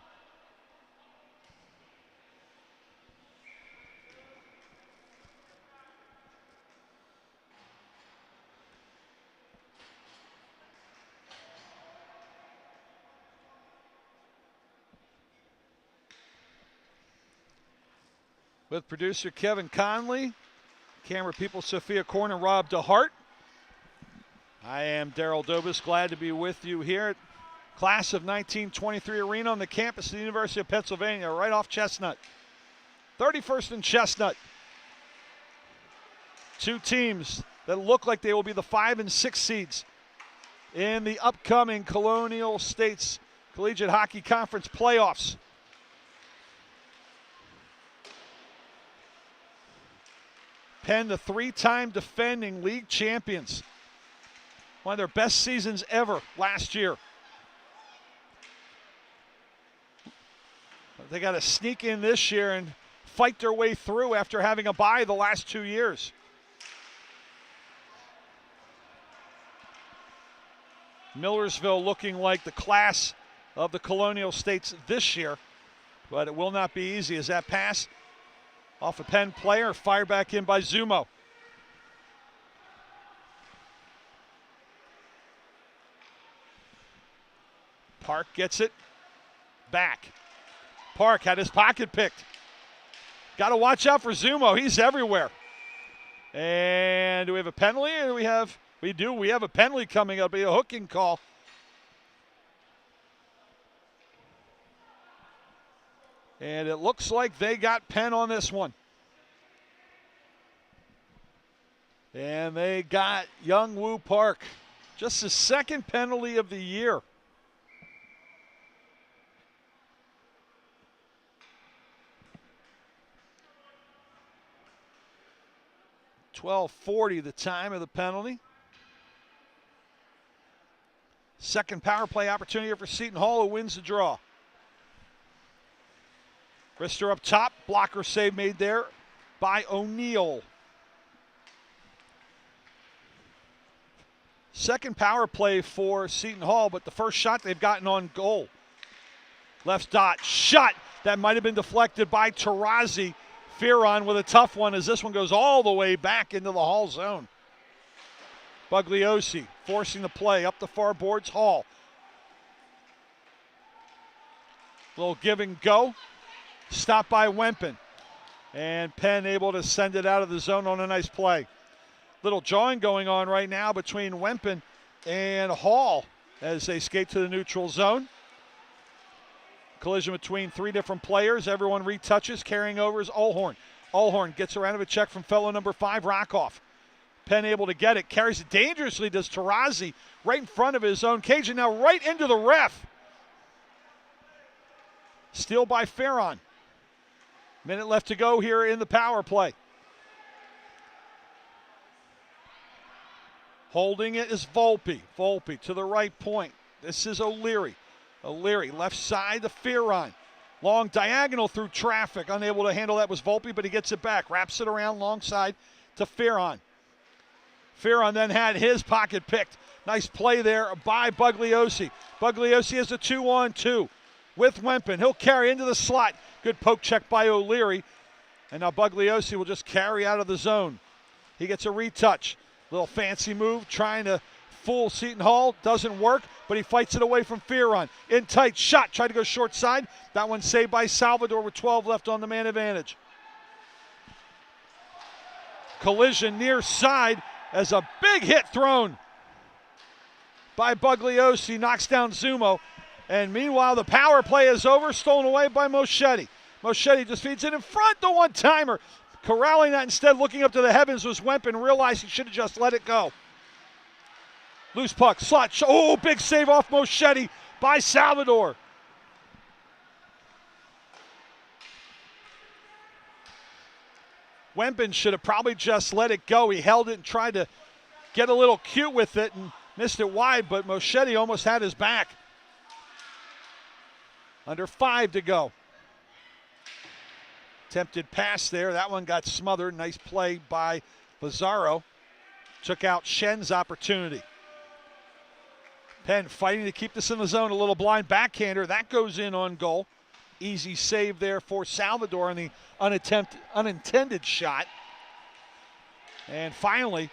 With producer Kevin Conley, camera people Sophia Korn and Rob DeHart. I am Daryl Dobis, glad to be with you here at Class of 1923 Arena on the campus of the University of Pennsylvania, right off Chestnut. 31st and Chestnut. 2 teams that look like they will be the 5 and 6 seeds in the upcoming Colonial States Collegiate Hockey Conference playoffs. Penn, the 3-time defending league champions. One of their best seasons ever last year. They got to sneak in this year and fight their way through after having a bye the last 2 years. Millersville looking like the class of the Colonial States this year, but it will not be easy as that pass off a Penn player, fired back in by Zumo. Park gets it back. Park had his pocket picked. Got to watch out for Zumo. He's everywhere. And do we have a penalty? Or we have a penalty coming up. It'll be a hooking call. And it looks like they got Penn on this one. And they got Young Woo Park. Just the second penalty of the year. 12:40 the time of the penalty. Second power play opportunity for Seton Hall, who wins the draw. Rister up top, blocker save made there by O'Neal. Second power play for Seton Hall, but the first shot they've gotten on goal. Left dot, shot that might have been deflected by Taurasi. Fearon with a tough one as this one goes all the way back into the Hall zone. Bugliosi forcing the play up the far boards. Hall. Little give and go. Stopped by Wempen. And Penn able to send it out of the zone on a nice play. Little jawing going on right now between Wempen and Hall as they skate to the neutral zone. Collision between three different players. Everyone retouches. Carrying over is Olhorn. Olhorn gets around of a check from fellow number 5, Rockoff. Penn able to get it. Carries it dangerously, does Taurasi right in front of his own cage and now right into the ref. Steal by Fearon. Minute left to go here in the power play. Holding it is Volpe. Volpe to the right point. This is O'Leary. O'Leary left side to Fearon. Long diagonal through traffic. Unable to handle that was Volpe, but he gets it back. Wraps it around long side to Fearon. Fearon then had his pocket picked. Nice play there by Bugliosi. Bugliosi has a 2-on-2 with Wempen. He'll carry into the slot. Good poke check by O'Leary. And now Bugliosi will just carry out of the zone. He gets a retouch. Little fancy move trying to fool Seton Hall. Doesn't work, but he fights it away from Fearon. In tight shot. Tried to go short side. That one saved by Salvador with 12 left on the man advantage. Collision near side as a big hit thrown by Bugliosi. Knocks down Zumo. And meanwhile, the power play is over. Stolen away by Moschetti. Moschetti just feeds it in front. The one-timer. Corralling that instead, looking up to the heavens was Wempen. Realized he should have just let it go. Loose puck, slot. Oh, big save off Moschetti by Salvador. Wempen should have probably just let it go. He held it and tried to get a little cute with it and missed it wide, but Moschetti almost had his back. Under 5 to go. Attempted pass there. That one got smothered. Nice play by Lazaro. Took out Shen's opportunity. Penn fighting to keep this in the zone. A little blind backhander. That goes in on goal. Easy save there for Salvador on the unintended shot. And finally,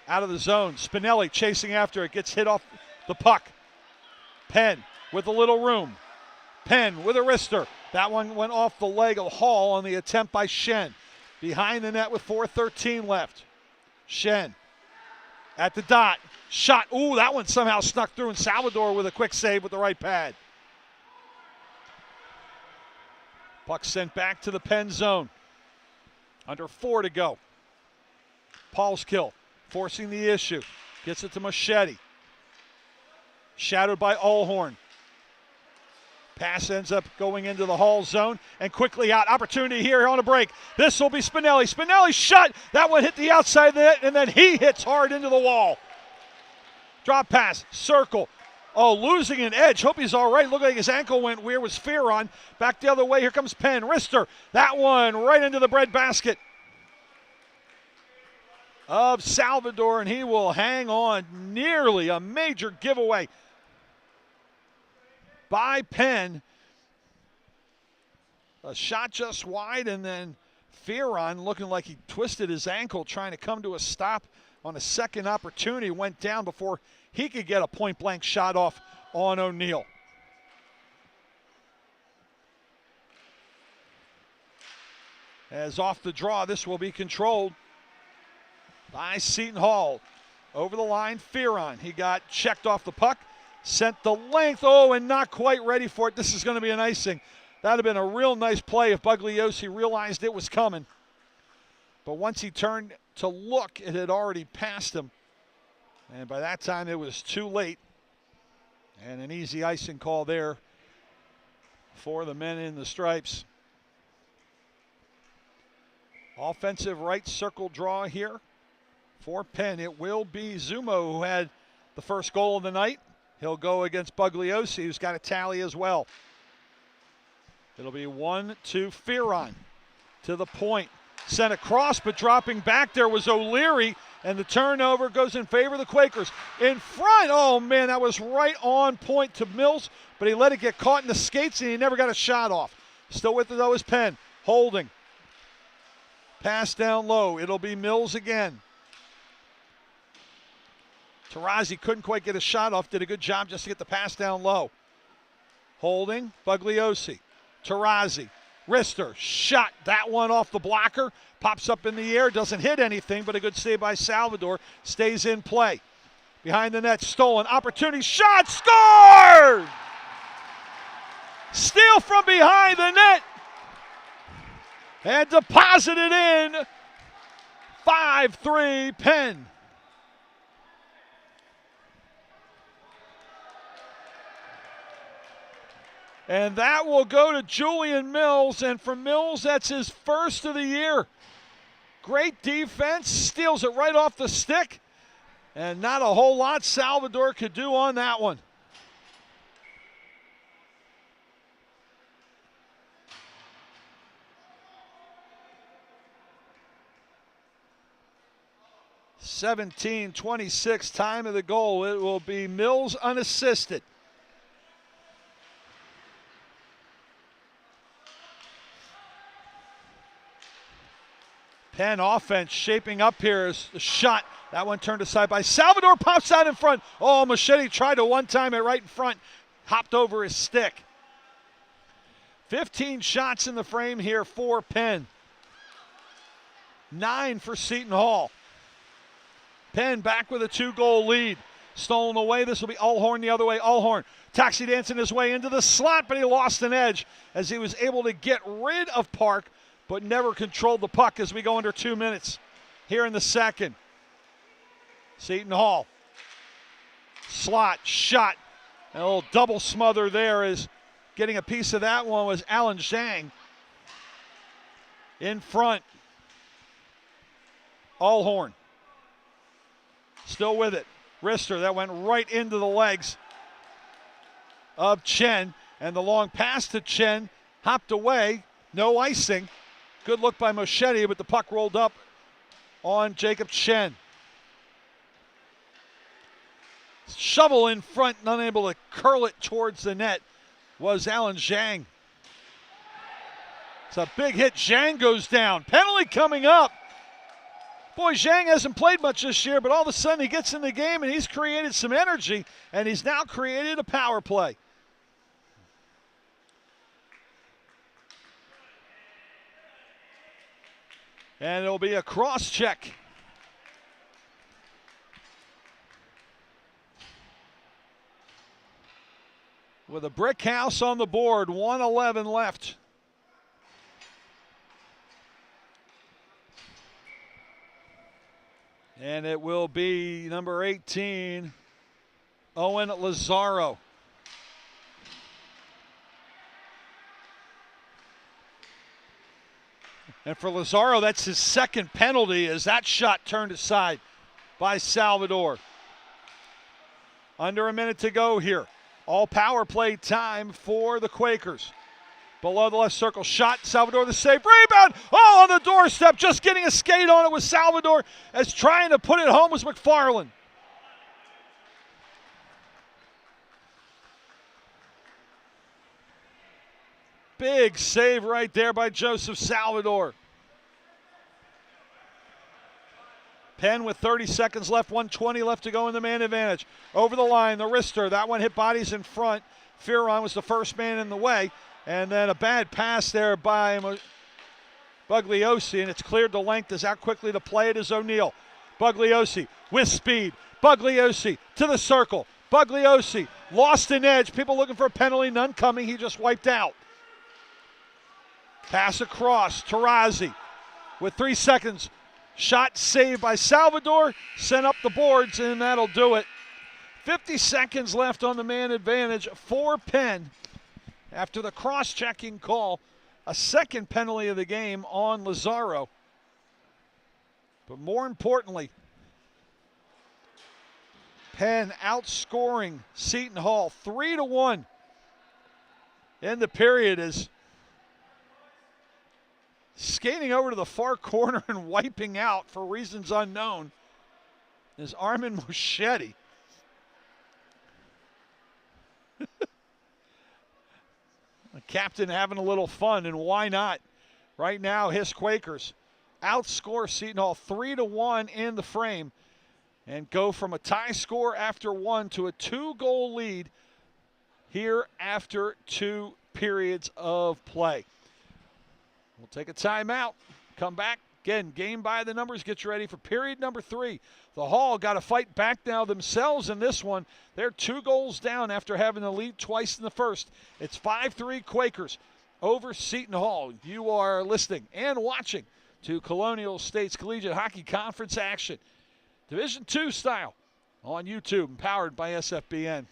out of the zone. Spinelli chasing after it. Gets hit off the puck. Penn with a little room. Penn with a wrister. That one went off the leg of Hall on the attempt by Shen. Behind the net with 4:13 left. Shen at the dot. Shot. Ooh, that one somehow snuck through, and Salvador with a quick save with the right pad. Puck sent back to the Penn zone. Under 4 to go. Paul's kill, forcing the issue. Gets it to Moschetti. Shadowed by Olhorn. Pass ends up going into the Hall zone and quickly out. Opportunity here on a break. This will be Spinelli. Spinelli shot. That one hit the outside of the net, and then he hits hard into the wall. Drop pass, circle. Oh, losing an edge. Hope he's all right. Looked like his ankle went weird. Was Fearon. Back the other way. Here comes Penn. Rister. That one right into the breadbasket of Salvador, and he will hang on. Nearly a major giveaway by Penn. A shot just wide, and then Fearon looking like he twisted his ankle trying to come to a stop on a second opportunity. Went down before he could get a point-blank shot off on O'Neal. As off the draw, this will be controlled by Seton Hall. Over the line, Fearon. He got checked off the puck. Sent the length, oh, and not quite ready for it. This is going to be an icing. That would have been a real nice play if Bugliosi realized it was coming. But once he turned to look, it had already passed him. And by that time, it was too late. And an easy icing call there for the men in the stripes. Offensive right circle draw here for Penn. It will be Zumo who had the first goal of the night. He'll go against Bugliosi, who's got a tally as well. It'll be 1-2 Fearon to the point. Sent across, but dropping back there was O'Leary, and the turnover goes in favor of the Quakers. In front, oh man, that was right on point to Mills, but he let it get caught in the skates and he never got a shot off. Still with it though is Penn, holding. Pass down low, it'll be Mills again. Tarazzi couldn't quite get a shot off, did a good job just to get the pass down low. Holding, Bugliosi, Tarazzi. Rister, shot that one off the blocker, pops up in the air, doesn't hit anything, but a good save by Salvador, stays in play. Behind the net, stolen, opportunity, shot, scored! Steal from behind the net, and deposited in, 5-3 Penn. And that will go to Julian Mills, and for Mills, that's his first of the year. Great defense, steals it right off the stick, and not a whole lot Salvador could do on that one. (17:26) time of the goal. It will be Mills unassisted. Penn offense shaping up here is the shot. That one turned aside by Salvador, pops out in front. Oh, Machete tried to one-time it right in front. Hopped over his stick. 15 shots in the frame here for Penn. 9 for Seton Hall. Penn back with a 2-goal lead. Stolen away, this will be Allhorn the other way. Allhorn taxi dancing his way into the slot, but he lost an edge as he was able to get rid of Park, but never controlled the puck as we go under 2 minutes here in the second. Seton Hall. Slot, shot. A little double smother there is getting a piece of that one was Alan Zhang. In front. Allhorn. Still with it. Rister, that went right into the legs of Chen. And the long pass to Chen. Hopped away. No icing. Good look by Moschetti, but the puck rolled up on Jacob Chen. Shovel in front, unable to curl it towards the net, was Alan Zhang. It's a big hit. Zhang goes down. Penalty coming up. Boy, Zhang hasn't played much this year, but all of a sudden he gets in the game and he's created some energy, and he's now created a power play. And it'll be a cross check. With a brick house on the board, 1:11 left. And it will be number 18, Owen Lazaro. And for Lazaro, that's his second penalty as that shot turned aside by Salvador. Under a minute to go here. All power play time for the Quakers. Below the left circle, shot, Salvador the save, rebound, oh, on the doorstep, just getting a skate on it was Salvador, as trying to put it home was McFarland. Big save right there by Joseph Salvador. Penn with 30 seconds left, 1:20 left to go in the man advantage. Over the line, the wrister, that one hit bodies in front. Fearon was the first man in the way. And then a bad pass there by Bugliosi, and it's cleared the length as out quickly to play it is O'Neal. Bugliosi with speed. Bugliosi to the circle. Bugliosi lost an edge. People looking for a penalty, none coming. He just wiped out. Pass across, Tarazzi with 3 seconds. Shot saved by Salvador, sent up the boards, and that'll do it. 50 seconds left on the man advantage for Penn. After the cross-checking call, a second penalty of the game on Lazaro. But more importantly, Penn outscoring Seton Hall 3-1 in the period, is skating over to the far corner and wiping out for reasons unknown is Armin Moschetti. The captain having a little fun, and why not? Right now, his Quakers outscore Seton Hall 3-1 in the frame and go from a tie score after one to a 2-goal lead here after 2 periods of play. We'll take a timeout, come back. Again, game by the numbers, get you ready for period number 3. The Hall got to fight back now themselves in this one. They're 2 goals down after having the lead twice in the first. It's 5-3 Quakers over Seton Hall. You are listening and watching to Colonial State's Collegiate Hockey Conference action. Division II style on YouTube, powered by SFBN.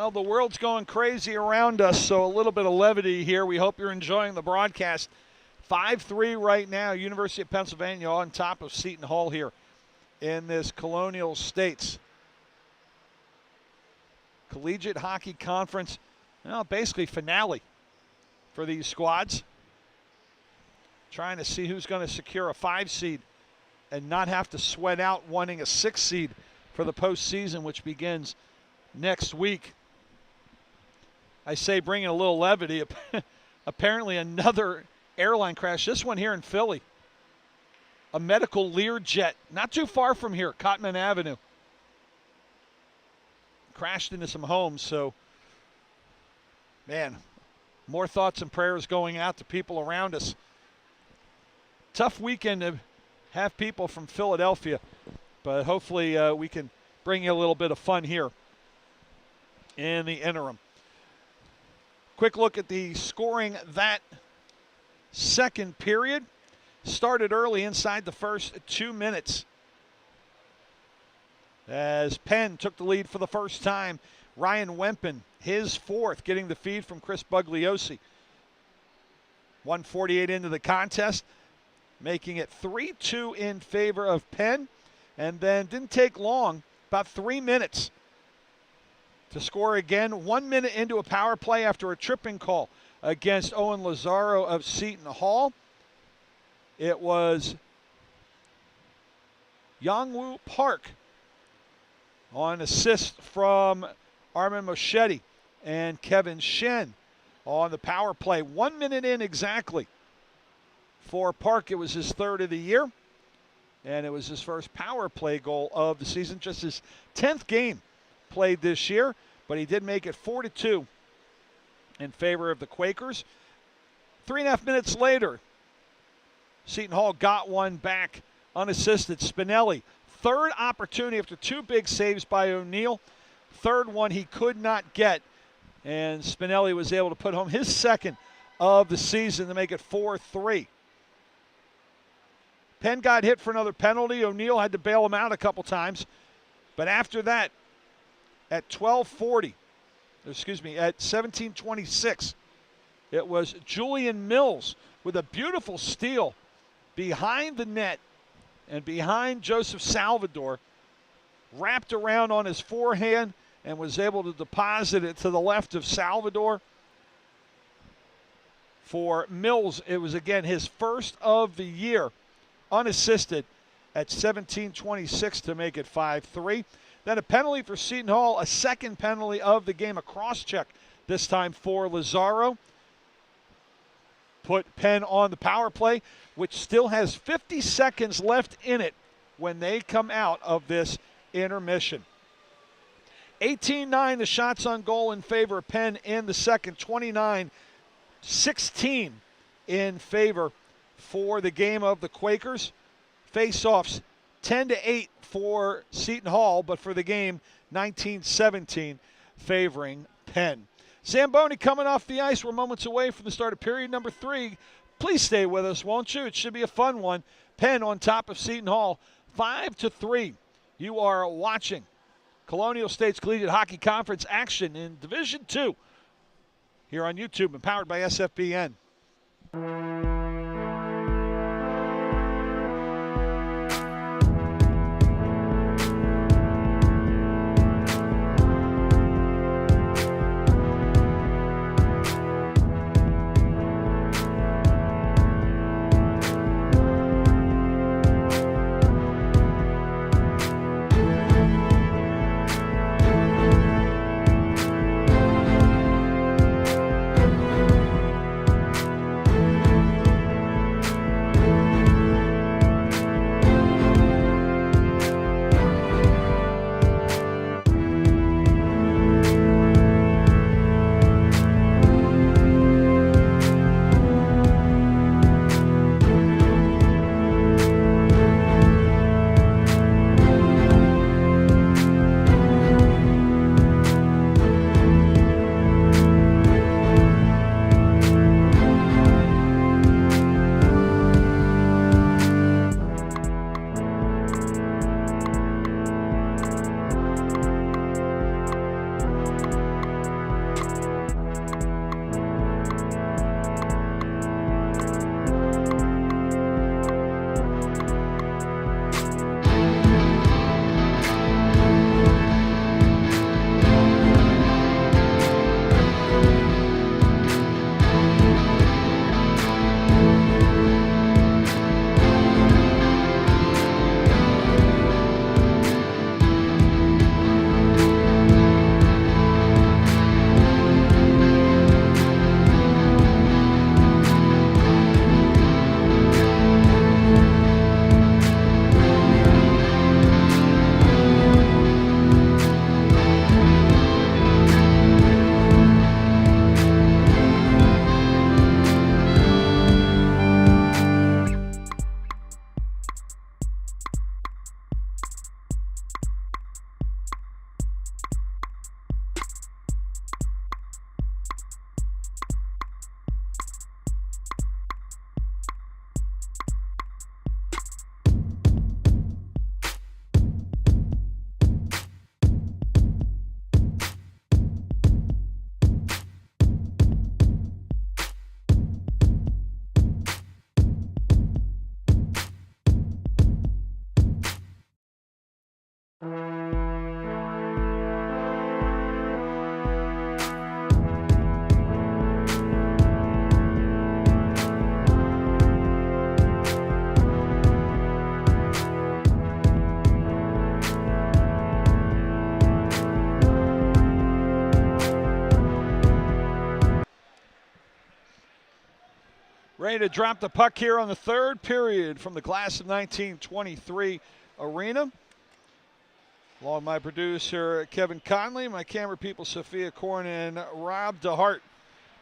Well, the world's going crazy around us, so a little bit of levity here. We hope you're enjoying the broadcast. 5-3 right now, University of Pennsylvania on top of Seton Hall here in this Colonial States Collegiate Hockey Conference. Well, basically finale for these squads. Trying to see who's going to secure a 5 seed and not have to sweat out wanting a 6 seed for the postseason, which begins next week. I say bringing a little levity. Apparently another airline crash, this one here in Philly. A medical Learjet, not too far from here, Cotman Avenue. Crashed into some homes, so, man, more thoughts and prayers going out to people around us. Tough weekend to have people from Philadelphia, but hopefully we can bring you a little bit of fun here in the interim. Quick look at the scoring that second period. Started early inside the first 2 minutes as Penn took the lead for the first time. Ryan Wempen, his fourth, getting the feed from Chris Bugliosi. 1:48 into the contest, making it 3-2 in favor of Penn. And then didn't take long, about 3 minutes to score again. 1 minute into a power play after a tripping call against Owen Lazaro of Seton Hall. It was Youngwoo Park on assist from Armin Moschetti and Kevin Shen on the power play. 1 minute in exactly for Park. It was his third of the year, and it was his first power play goal of the season. Just his 10th game played this year, but he did make it 4-2 in favor of the Quakers. 3.5 minutes later, Seton Hall got one back unassisted. Spinelli, third opportunity after 2 big saves by O'Neill. Third one he could not get, and Spinelli was able to put home his second of the season to make it 4-3. Penn got hit for another penalty. O'Neill had to bail him out a couple times. But after that, at 17:26, it was Julian Mills with a beautiful steal behind the net and behind Joseph Salvador, wrapped around on his forehand and was able to deposit it to the left of Salvador. For Mills, it was again his first of the year, unassisted at 17:26 to make it 5-3. Then a penalty for Seton Hall, a second penalty of the game, a cross-check, this time for Lazaro. Put Penn on the power play, which still has 50 seconds left in it when they come out of this intermission. 18-9 the shots on goal in favor of Penn in the second, 29-16 in favor for the game of the Quakers. Face-offs 10-8 for Seton Hall, but for the game 19-17 favoring Penn. Zamboni coming off the ice. We're moments away from the start of period number 3. Please stay with us, won't you? It should be a fun one. Penn on top of Seton Hall, 5-3. You are watching Colonial States Collegiate Hockey Conference action in Division II here on YouTube and powered by SFBN. Ready to drop the puck here on the third period from the class of 1923 arena. Along my producer, Kevin Conley, my camera people, Sophia Korn and Rob DeHart.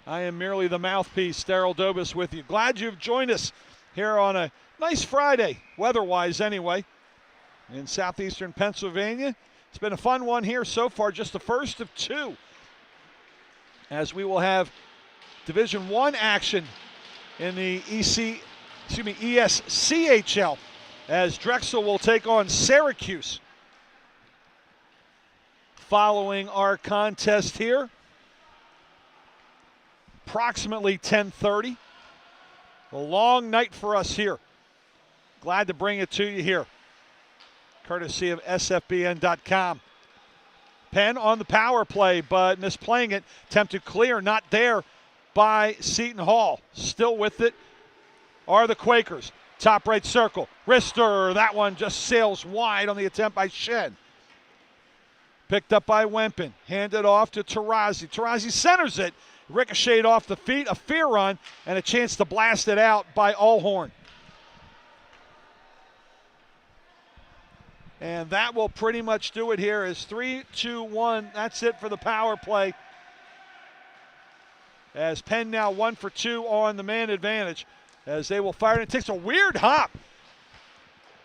I am merely the mouthpiece, Daryl Dobis with you. Glad you've joined us here on a nice Friday, weather-wise anyway, in southeastern Pennsylvania. It's been a fun one here so far, just the first of two, as we will have Division I action in the ESCHL, as Drexel will take on Syracuse. Following our contest here, approximately 10:30. A long night for us here. Glad to bring it to you here, courtesy of SFBN.com. Penn on the power play, but misplaying it. Attempted clear, not there by Seton Hall. Still with it are the Quakers. Top right circle. Rister, that one just sails wide on the attempt by Shen. Picked up by Wempen. Handed off to Tarazi. Tarazi centers it. Ricocheted off the feet. A fear run and a chance to blast it out by Allhorn. And that will pretty much do it here. Is 3-2-1. That's it for the power play. As Penn now 1 for 2 on the man advantage. As they will fire it. It takes a weird hop.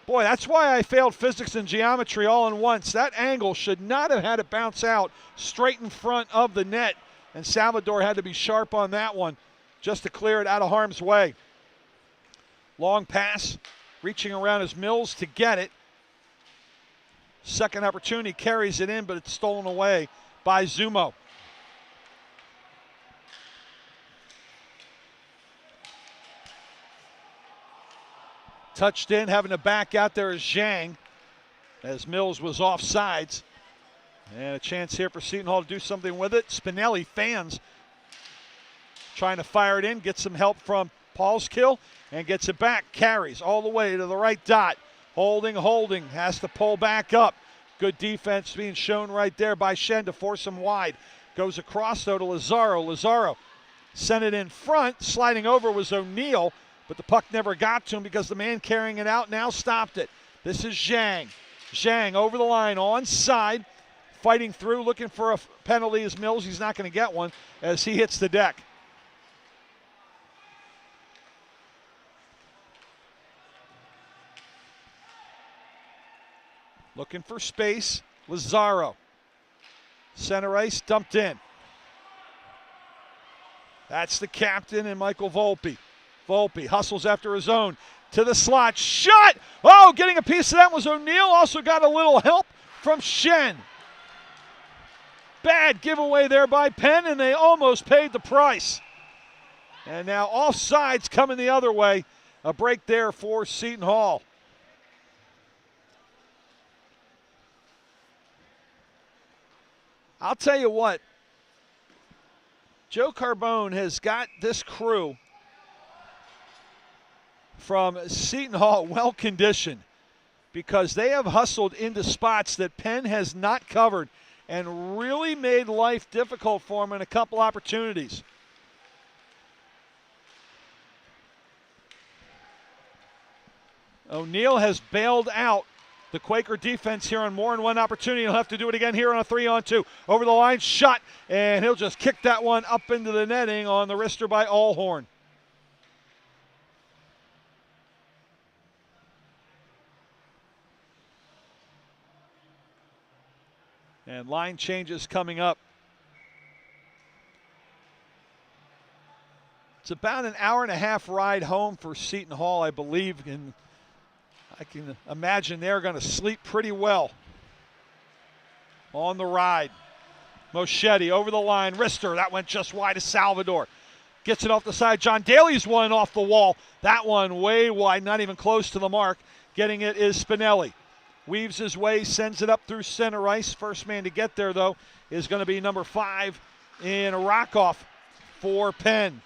Boy, that's why I failed physics and geometry all in once. That angle should not have had it bounce out straight in front of the net. And Salvador had to be sharp on that one just to clear it out of harm's way. Long pass, reaching around as Mills to get it. Second opportunity, carries it in, but it's stolen away by Zumo. Touched in, having to back out there is Zhang, as Mills was offsides. And a chance here for Seton Hall to do something with it. Spinelli fans trying to fire it in, gets some help from Paulskill, and gets it back. Carries all the way to the right dot. Holding, has to pull back up. Good defense being shown right there by Shen to force him wide. Goes across though to Lazaro. Lazaro sent it in front. Sliding over was O'Neal, but the puck never got to him because the man carrying it out now stopped it. This is Zhang. Zhang over the line, onside. Fighting through, looking for a penalty as Mills. He's not going to get one as he hits the deck. Looking for space, Lazaro. Center ice, dumped in. That's the captain and Michael Volpe. Volpe hustles after his own. To the slot, shot! Oh, getting a piece of that was O'Neal. Also got a little help from Shen. Bad giveaway there by Penn, and they almost paid the price. And now offsides coming the other way. A break there for Seton Hall. I'll tell you what, Joe Carbone has got this crew from Seton Hall well conditioned, because they have hustled into spots that Penn has not covered and really made life difficult for him in a couple opportunities. O'Neal has bailed out the Quaker defense here on more than one opportunity. He'll have to do it again here on a 3-on-2. Over the line, shot, and he'll just kick that one up into the netting on the wrister by Allhorn. And line changes coming up. It's about an hour and a half ride home for Seton Hall, I believe, and I can imagine they're going to sleep pretty well on the ride. Moschetti over the line. Rister, that went just wide of Salvador. Gets it off the side. John Daly's one off the wall. That one way wide, not even close to the mark. Getting it is Spinelli. Weaves his way, sends it up through center ice. First man to get there, though, is going to be number 5 in Rockoff for Penn.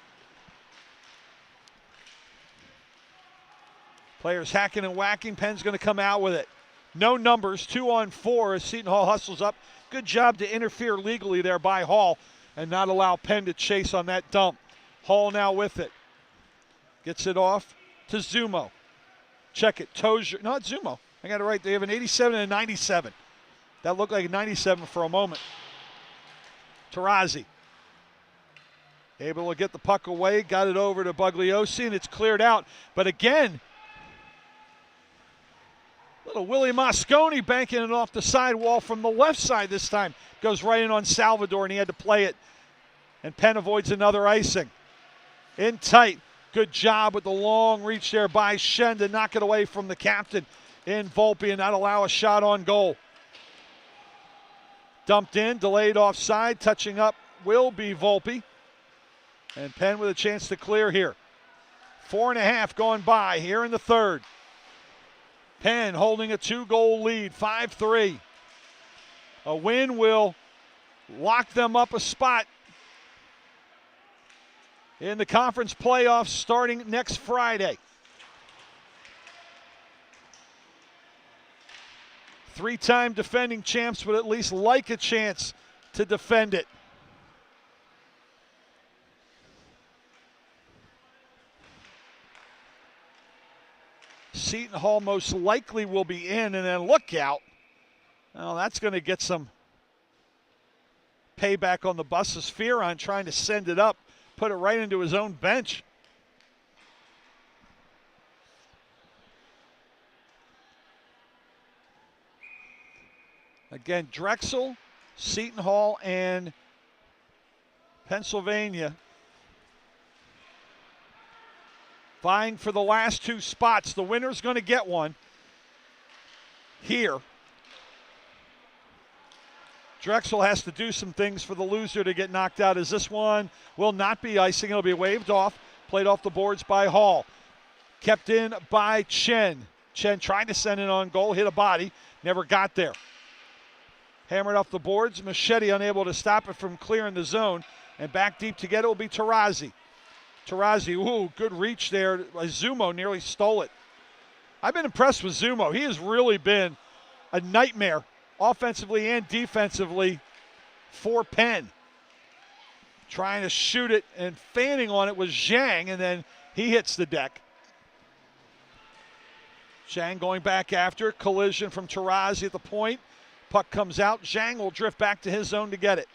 Players hacking and whacking. Penn's going to come out with it. No numbers, 2-on-4 as Seton Hall hustles up. Good job to interfere legally there by Hall and not allow Penn to chase on that dump. Hall now with it. Gets it off to Zumo. Check it. Tozier. No, it's Zumo. I got it right. They have an 87 and a 97. That looked like a 97 for a moment. Taurasi. Able to get the puck away. Got it over to Bugliosi, and it's cleared out. But again, little Willie Mosconi banking it off the sidewall from the left side this time. Goes right in on Salvador, and he had to play it. And Penn avoids another icing. In tight. Good job with the long reach there by Schenn to knock it away from the captain in Volpe and not allow a shot on goal. Dumped in, delayed offside, touching up will be Volpe. And Penn with a chance to clear here. 4.5 gone by here in the third. Penn holding a 2-goal lead, 5-3. A win will lock them up a spot in the conference playoffs starting next Friday. 3-time defending champs would at least like a chance to defend it. Seton Hall most likely will be in, and then look out. Well, that's going to get some payback on the Buses. Fearon trying to send it up, put it right into his own bench. Again, Drexel, Seton Hall, and Pennsylvania vying for the last 2 spots. The winner's going to get one here. Drexel has to do some things for the loser to get knocked out, as this one will not be icing. It'll be waved off, played off the boards by Hall. Kept in by Chen. Chen trying to send it on goal, hit a body, never got there. Hammered off the boards, Machete unable to stop it from clearing the zone, and back deep to get it will be Taurasi. Taurasi, ooh, good reach there. Zumo nearly stole it. I've been impressed with Zumo. He has really been a nightmare offensively and defensively for Penn. Trying to shoot it and fanning on it was Zhang, and then he hits the deck. Zhang going back after. Collision from Taurasi at the point. Puck comes out. Zhang will drift back to his zone to get it.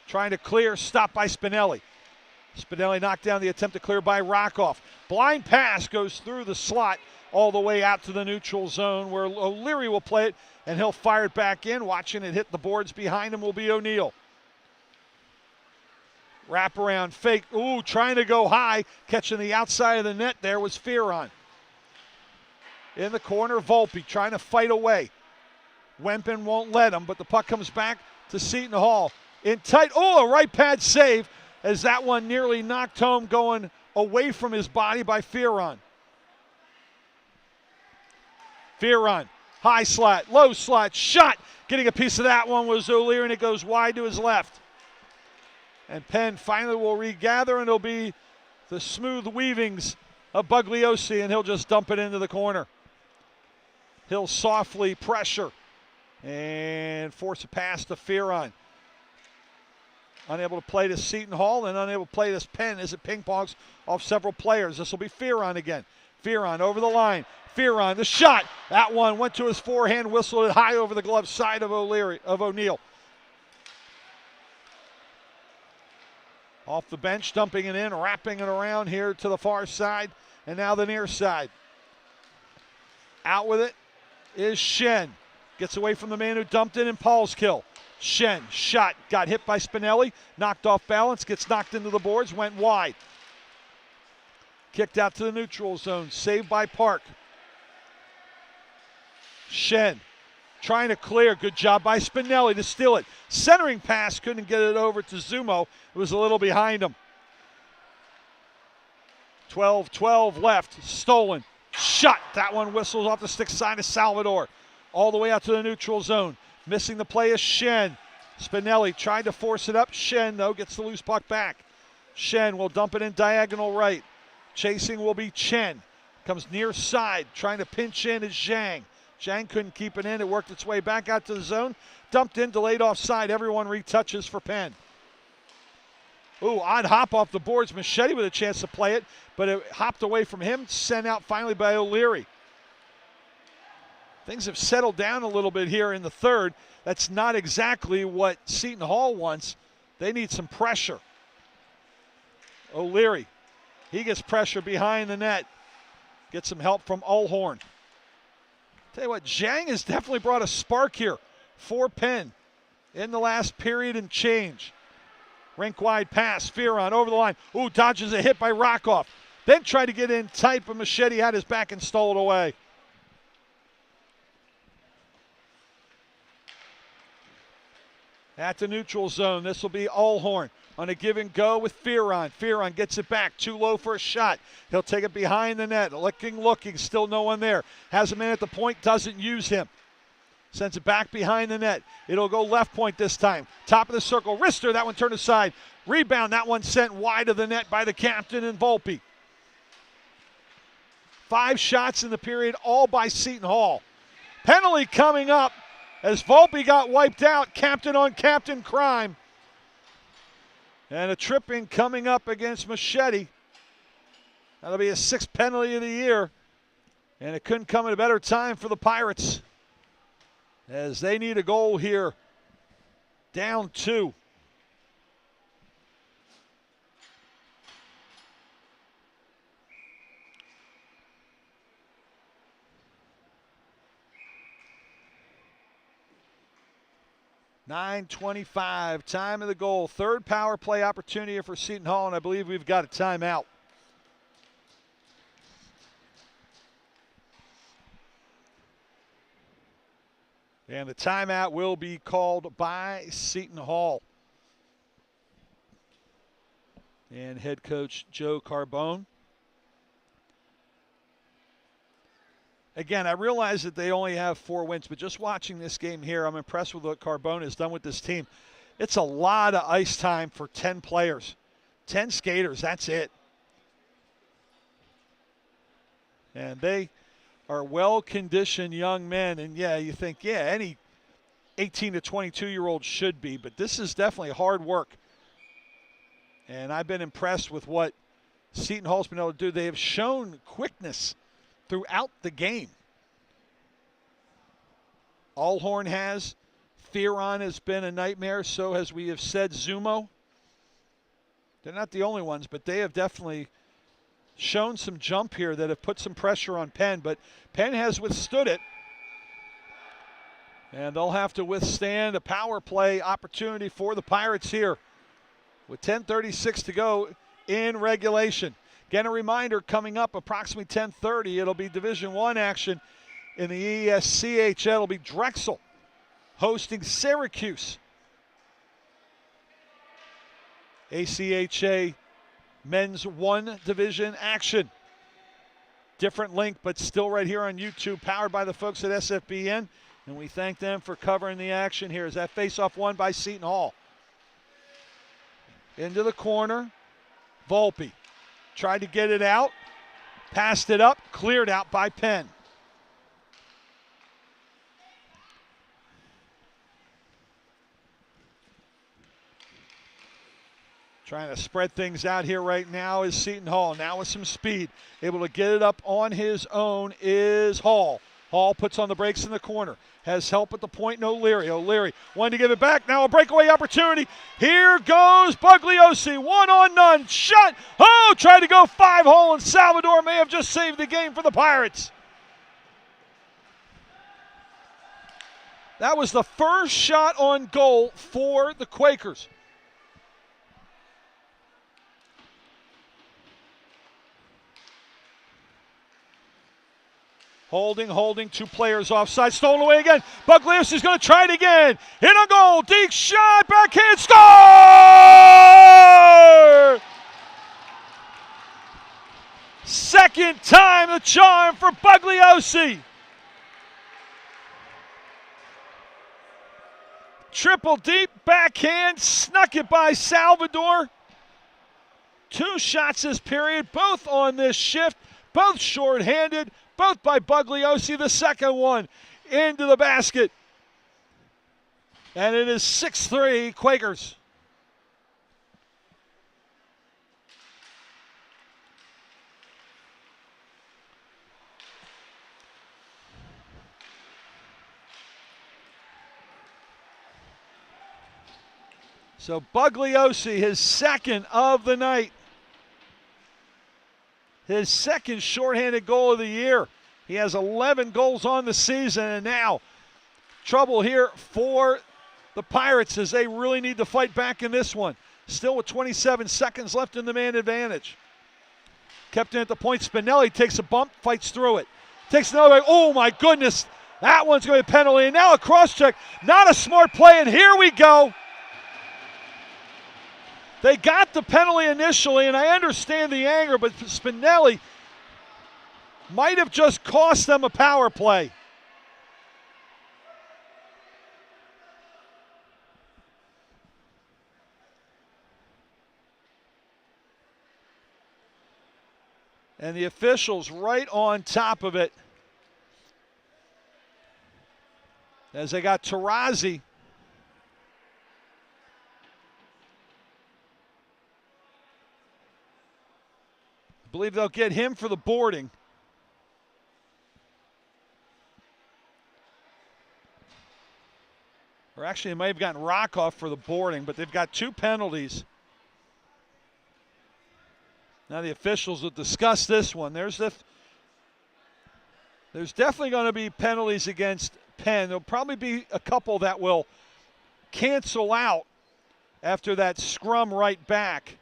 Trying to clear, stopped by Spinelli. Spinelli knocked down the attempt to clear by Rockoff. Blind pass goes through the slot all the way out to the neutral zone where O'Leary will play it, and he'll fire it back in. Watching it hit the boards behind him will be O'Neill. Wraparound fake. Ooh, trying to go high. Catching the outside of the net there was Fearon. In the corner, Volpe trying to fight away. Wempen won't let him, but the puck comes back to Seton Hall. In tight. Oh, a right pad save as that one nearly knocked home, going away from his body by Fearon. Fearon, high slot, low slot, shot. Getting a piece of that one was O'Leary, and it goes wide to his left. And Penn finally will regather, and it'll be the smooth weavings of Bugliosi, and he'll just dump it into the corner. He'll softly pressure and force a pass to Fearon. Unable to play to Seton Hall and unable to play this Penn as it ping-pongs off several players. This will be Fearon again. Fearon over the line. Fearon, the shot. That one went to his forehand, whistled it high over the glove side of O'Neill. Off the bench, dumping it in, wrapping it around here to the far side, and now the near side. Out with it is Schenn. Gets away from the man who dumped it in Paul's kill. Schenn, shot, got hit by Spinelli, knocked off balance, gets knocked into the boards, went wide. Kicked out to the neutral zone, saved by Park. Schenn trying to clear, good job by Spinelli to steal it. Centering pass, couldn't get it over to Zumo, it was a little behind him. 12-12 left, stolen, shot, that one whistles off the stick side of Salvador. All the way out to the neutral zone. Missing the play is Schenn. Spinelli tried to force it up. Schenn, though, gets the loose puck back. Schenn will dump it in diagonal right. Chasing will be Chen. Comes near side, trying to pinch in is Zhang. Zhang couldn't keep it in. It worked its way back out to the zone. Dumped in, delayed offside. Everyone retouches for Penn. Ooh, odd hop off the boards. Machete with a chance to play it, but it hopped away from him, sent out finally by O'Leary. Things have settled down a little bit here in the third. That's not exactly what Seton Hall wants. They need some pressure. O'Leary, he gets pressure behind the net. Gets some help from Allhorn. Tell you what, Zhang has definitely brought a spark here for Penn in the last period and change. Rink wide pass, Fearon over the line. Ooh, dodges a hit by Rockoff. Then tried to get in tight, but Machete had his back and stole it away. At the neutral zone, this will be Allhorn on a give and go with Fearon. Fearon gets it back, too low for a shot. He'll take it behind the net, looking, still no one there. Has him in at the point, doesn't use him. Sends it back behind the net. It'll go left point this time. Top of the circle, wrister, that one turned aside. Rebound, that one sent wide of the net by the captain and Volpe. 5 shots in the period, all by Seton Hall. Penalty coming up as Volpe got wiped out, captain on captain crime. And a tripping coming up against Machete. That'll be a 6th penalty of the year. And it couldn't come at a better time for the Pirates, as they need a goal here. Down 2. .9:25, time of the goal. 3rd power play opportunity for Seton Hall, and I believe we've got a timeout. And the timeout will be called by Seton Hall. And head coach Joe Carbone. Again, I realize that they only have 4 wins, but just watching this game here, I'm impressed with what Carbone has done with this team. It's a lot of ice time for 10 players. 10 skaters, that's it. And they are well-conditioned young men. And, yeah, you think, yeah, any 18 to 22-year-old should be, but this is definitely hard work. And I've been impressed with what Seton Hall's been able to do. They have shown quickness throughout the game. Allhorn has. Fearon has been a nightmare. So, as we have said, Zumo. They're not the only ones, but they have definitely shown some jump here that have put some pressure on Penn. But Penn has withstood it. And they'll have to withstand a power play opportunity for the Pirates here with 10:36 to go in regulation. Again, a reminder, coming up approximately 10:30, it'll be Division I action in the ESCHL. It'll be Drexel hosting Syracuse. ACHA Men's 1 Division action. Different link, but still right here on YouTube, powered by the folks at SFBN. And we thank them for covering the action here. As that face-off won by Seton Hall. Into the corner, Volpe. Tried to get it out, passed it up, cleared out by Penn. Trying to spread things out here right now is Seton Hall. Now with some speed. Able to get it up on his own is Hall. Hall puts on the brakes in the corner. Has help at the point, no O'Leary. O'Leary wanted to give it back. Now a breakaway opportunity. Here goes Bugliosi. 1-on-none. Shot. Oh, tried to go 5-hole, and Salvador may have just saved the game for the Pirates. That was the first shot on goal for the Quakers. Holding, 2 players offside, stolen away again. Buglios is going to try it again. Hit a goal, deep shot, backhand, score! Second time the charm for Bugliosi. Triple deep, backhand, snuck it by Salvador. 2 shots this period, both on this shift, both short-handed. Both by Bugliosi, the second one into the basket. And it is 6-3 Quakers. So Bugliosi, his second of the night. His second shorthanded goal of the year. He has 11 goals on the season, and now trouble here for the Pirates as they really need to fight back in this one. Still with 27 seconds left in the man advantage. Kept in at the point. Spinelli takes a bump, fights through it. Takes another, oh my goodness. That one's going to be a penalty. And now a cross check. Not a smart play, and here we go. They got the penalty initially, and I understand the anger, but Spinelli might have just cost them a power play. And the officials right on top of it as they got Taurasi. I believe they'll get him for the boarding. Or actually, they might have gotten Rockoff for the boarding, but they've got 2 penalties. Now the officials will discuss this one. There's definitely going to be penalties against Penn. There'll probably be a couple that will cancel out after that scrum right back.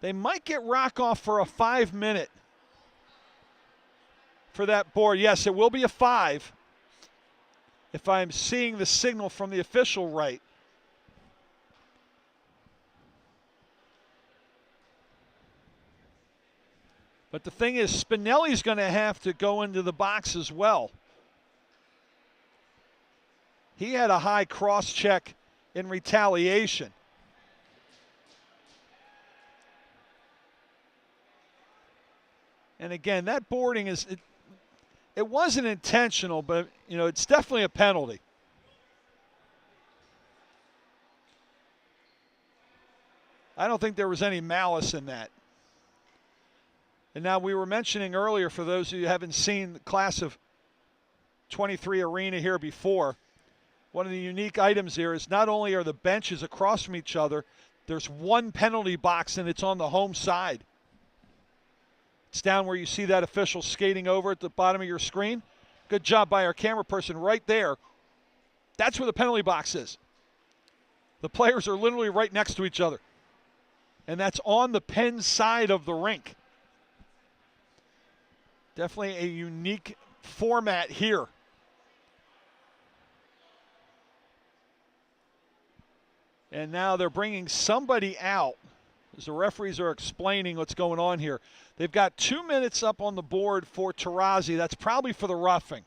They might get Rockoff for a 5-minute for that board. Yes, it will be a 5 if I'm seeing the signal from the official right. But the thing is, Spinelli's going to have to go into the box as well. He had a high cross check in retaliation. And again, that boarding it wasn't intentional, but it's definitely a penalty. I don't think there was any malice in that. And now we were mentioning earlier, for those of you who haven't seen the class of 23 arena here before, one of the unique items here is not only are the benches across from each other, there's one penalty box and it's on the home side. It's down where you see that official skating over at the bottom of your screen. Good job by our camera person right there. That's where the penalty box is. The players are literally right next to each other. And that's on the Penn side of the rink. Definitely a unique format here. And now they're bringing somebody out as the referees are explaining what's going on here. They've got 2 minutes up on the board for Taurasi. That's probably for the roughing.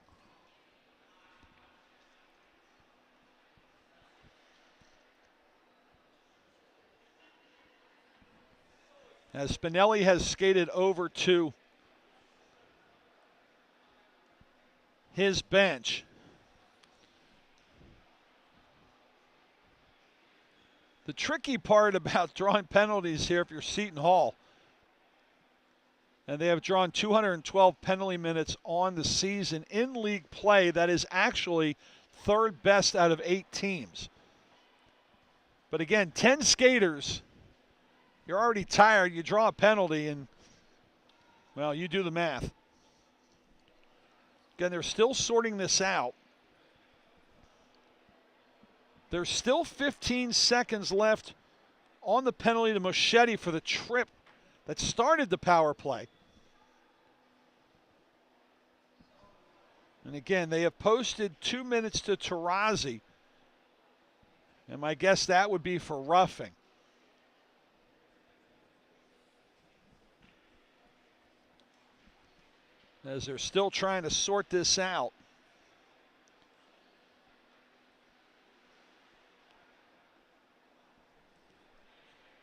As Spinelli has skated over to his bench. The tricky part about drawing penalties here, if you're Seton Hall, and they have drawn 212 penalty minutes on the season in league play, that is actually 3rd best out of 8 teams. But again, 10 skaters, you're already tired, you draw a penalty, and, well, you do the math. Again, they're still sorting this out. There's still 15 seconds left on the penalty to Moschetti for the trip that started the power play. And again, they have posted 2 minutes to Taurasi. And my guess that would be for roughing. As they're still trying to sort this out.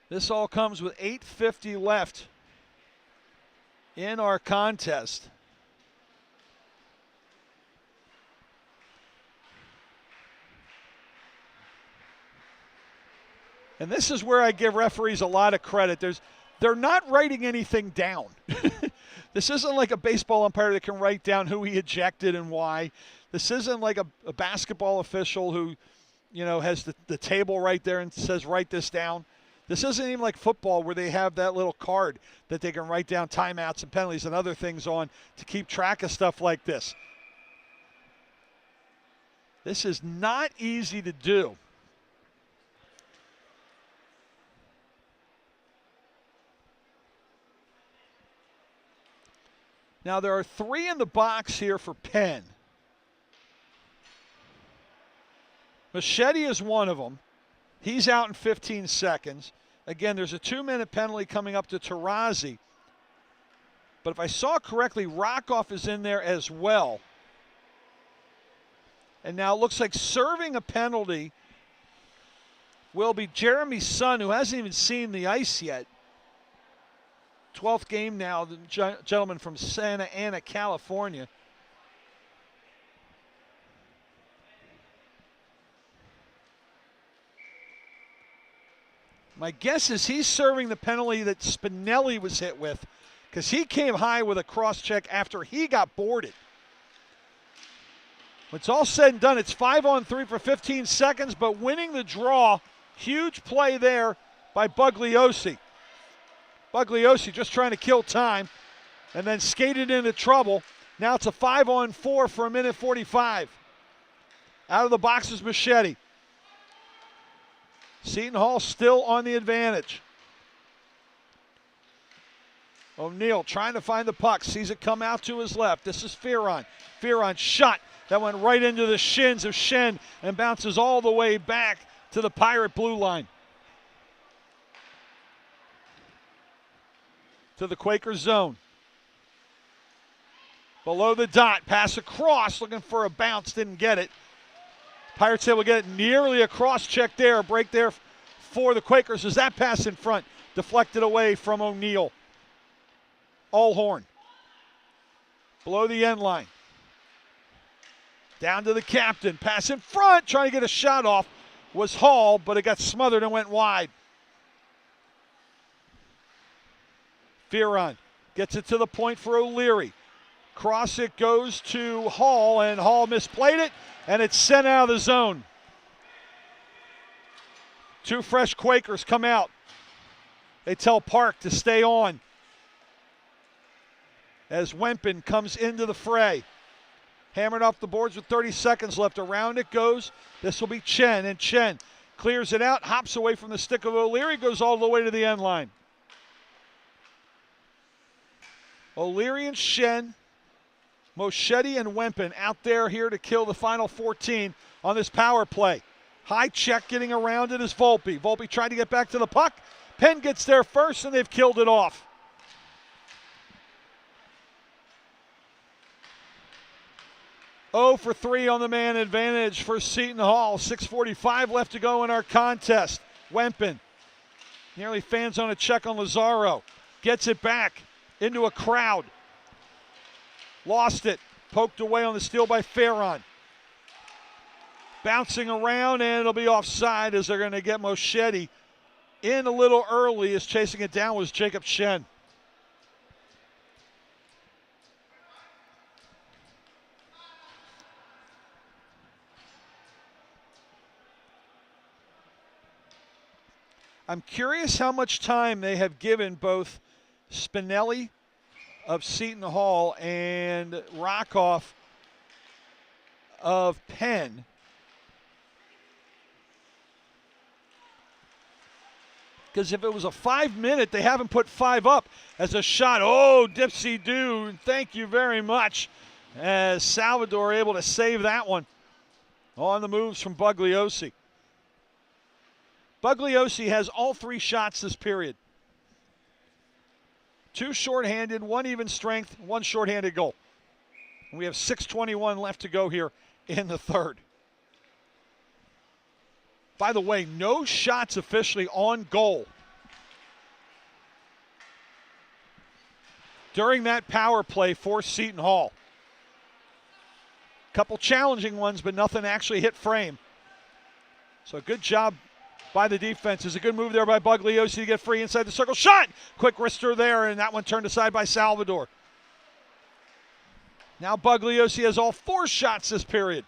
This all comes with 8:50 left in our contest. And this is where I give referees a lot of credit. They're not writing anything down. This isn't like a baseball umpire that can write down who he ejected and why. This isn't like a basketball official who, has the table right there and says, write this down. This isn't even like football where they have that little card that they can write down timeouts and penalties and other things on to keep track of stuff like this. This is not easy to do. Now, there are 3 in the box here for Penn. Machete is one of them. He's out in 15 seconds. Again, there's a 2-minute penalty coming up to Taurasi. But if I saw correctly, Rockoff is in there as well. And now it looks like serving a penalty will be Jeremy Sun, who hasn't even seen the ice yet. 12th game now, the gentleman from Santa Ana, California. My guess is he's serving the penalty that Spinelli was hit with, because he came high with a cross-check after he got boarded. When it's all said and done, it's 5-on-3 for 15 seconds, but winning the draw, huge play there by Bugliosi. Bugliosi just trying to kill time and then skated into trouble. Now it's a 5-on-4 for 1:45. Out of the box is Machete. Seton Hall still on the advantage. O'Neal trying to find the puck. Sees it come out to his left. This is Fearon. Fearon shot. That went right into the shins of Shen and bounces all the way back to the Pirate blue line. To the Quaker zone. Below the dot. Pass across. Looking for a bounce. Didn't get it. Pirates able to get it nearly a cross check there. A break there for the Quakers. As that pass in front. Deflected away from O'Neal. Allhorn. Below the end line. Down to the captain. Pass in front. Trying to get a shot off. Was Hall, but it got smothered and went wide. Fearon gets it to the point for O'Leary. Cross it goes to Hall, and Hall misplayed it, and it's sent out of the zone. 2 fresh Quakers come out. They tell Park to stay on. As Wempen comes into the fray. Hammered off the boards with 30 seconds left. Around it goes. This will be Chen, and Chen clears it out, hops away from the stick of O'Leary, goes all the way to the end line. O'Leary and Shen, Moschetti and Wempen out there here to kill the final 14 on this power play. High check getting around it is Volpe. Volpe tried to get back to the puck. Penn gets there first, and they've killed it off. Oh for 3 on the man advantage for Seton Hall. 6:45 left to go in our contest. Wempen nearly fans on a check on Lazaro. Gets it back into a crowd. Lost it. Poked away on the steal by Fearon. Bouncing around, and it'll be offside as they're going to get Moschetti in a little early. As chasing it down was Jacob Shen. I'm curious how much time they have given both Spinelli of Seton Hall and Rockoff of Penn. Because if it was a 5-minute, they haven't put 5 up as a shot. Oh, dipsy-do. Thank you very much. As Salvador able to save that one on the moves from Bugliosi. Bugliosi has all 3 shots this period. 2 shorthanded, 1 even strength, 1 shorthanded goal. And we have 6:21 left to go here in the third. By the way, no shots officially on goal during that power play for Seton Hall. Couple challenging ones, but nothing actually hit frame. So good job by the defense. It's a good move there by Bugliosi to get free inside the circle. Shot! Quick wrister there, and that one turned aside by Salvador. Now Bugliosi has all 4 shots this period.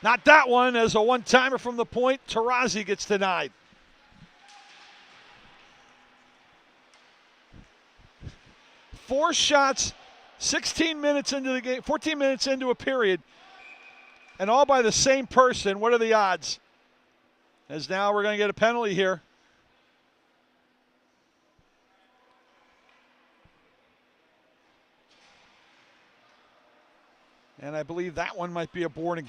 Not that one, as a one-timer from the point. Taurasi gets denied. Four shots, 16 minutes into the game, 14 minutes into a period, and all by the same person. What are the odds? As now we're going to get a penalty here. And I believe that one might be a boarding.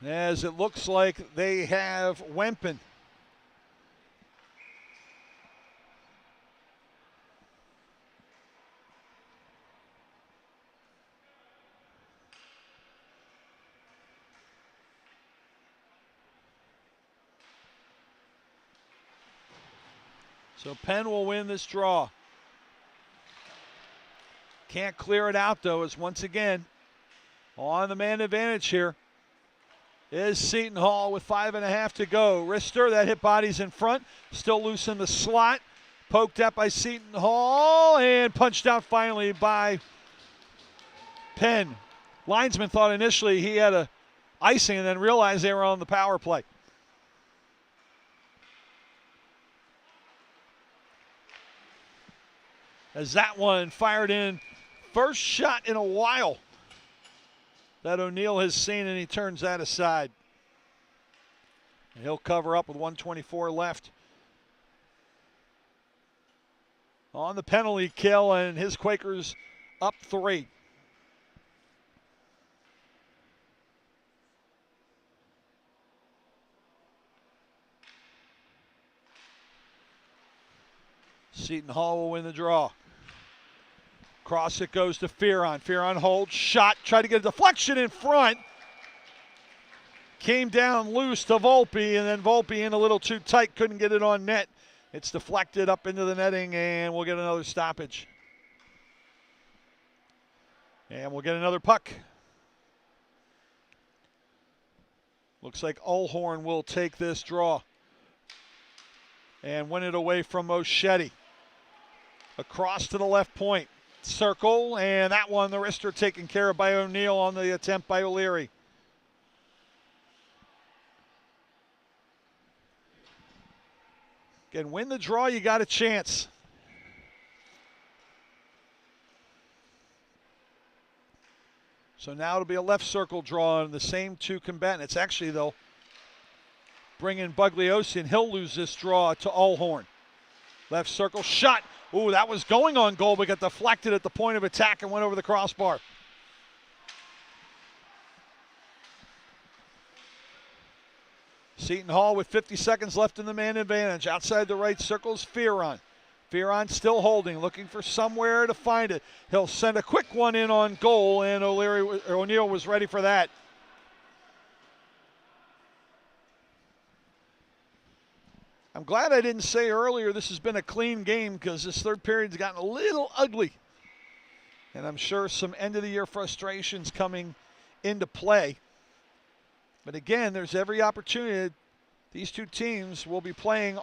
As it looks like they have Wempen. So Penn will win this draw. Can't clear it out, though, as once again, on the man advantage here is Seton Hall with 5.5 to go. Rister, that hit body's in front, still loose in the slot. Poked at by Seton Hall and punched out finally by Penn. Linesman thought initially he had a icing and then realized they were on the power play. As that one fired in, first shot in a while that O'Neal has seen, and he turns that aside. And he'll cover up with 1:24 left on the penalty kill, and his Quakers up 3. Seton Hall will win the draw. Cross it goes to Fearon. Fearon holds, shot, tried to get a deflection in front. Came down loose to Volpe, and then Volpe in a little too tight, couldn't get it on net. It's deflected up into the netting, and we'll get another stoppage. And we'll get another puck. Looks like Ullhorn will take this draw and win it away from Moschetti. Across to the left point. Circle, and that one, the wrister taken care of by O'Neal on the attempt by O'Leary. Again, win the draw, you got a chance. So now it'll be a left circle draw on the same two combatants. Actually, they'll bring in Bugliosi, and he'll lose this draw to Ullhorn. Left circle shot. Ooh, that was going on goal, but got deflected at the point of attack and went over the crossbar. Seton Hall with 50 seconds left in the man advantage. Outside the right circle's Fearon. Fearon still holding, looking for somewhere to find it. He'll send a quick one in on goal, and O'Neal was ready for that. I'm glad I didn't say earlier this has been a clean game, because this third period's gotten a little ugly. And I'm sure some end-of-the-year frustrations coming into play. But again, there's every opportunity. These two teams will be playing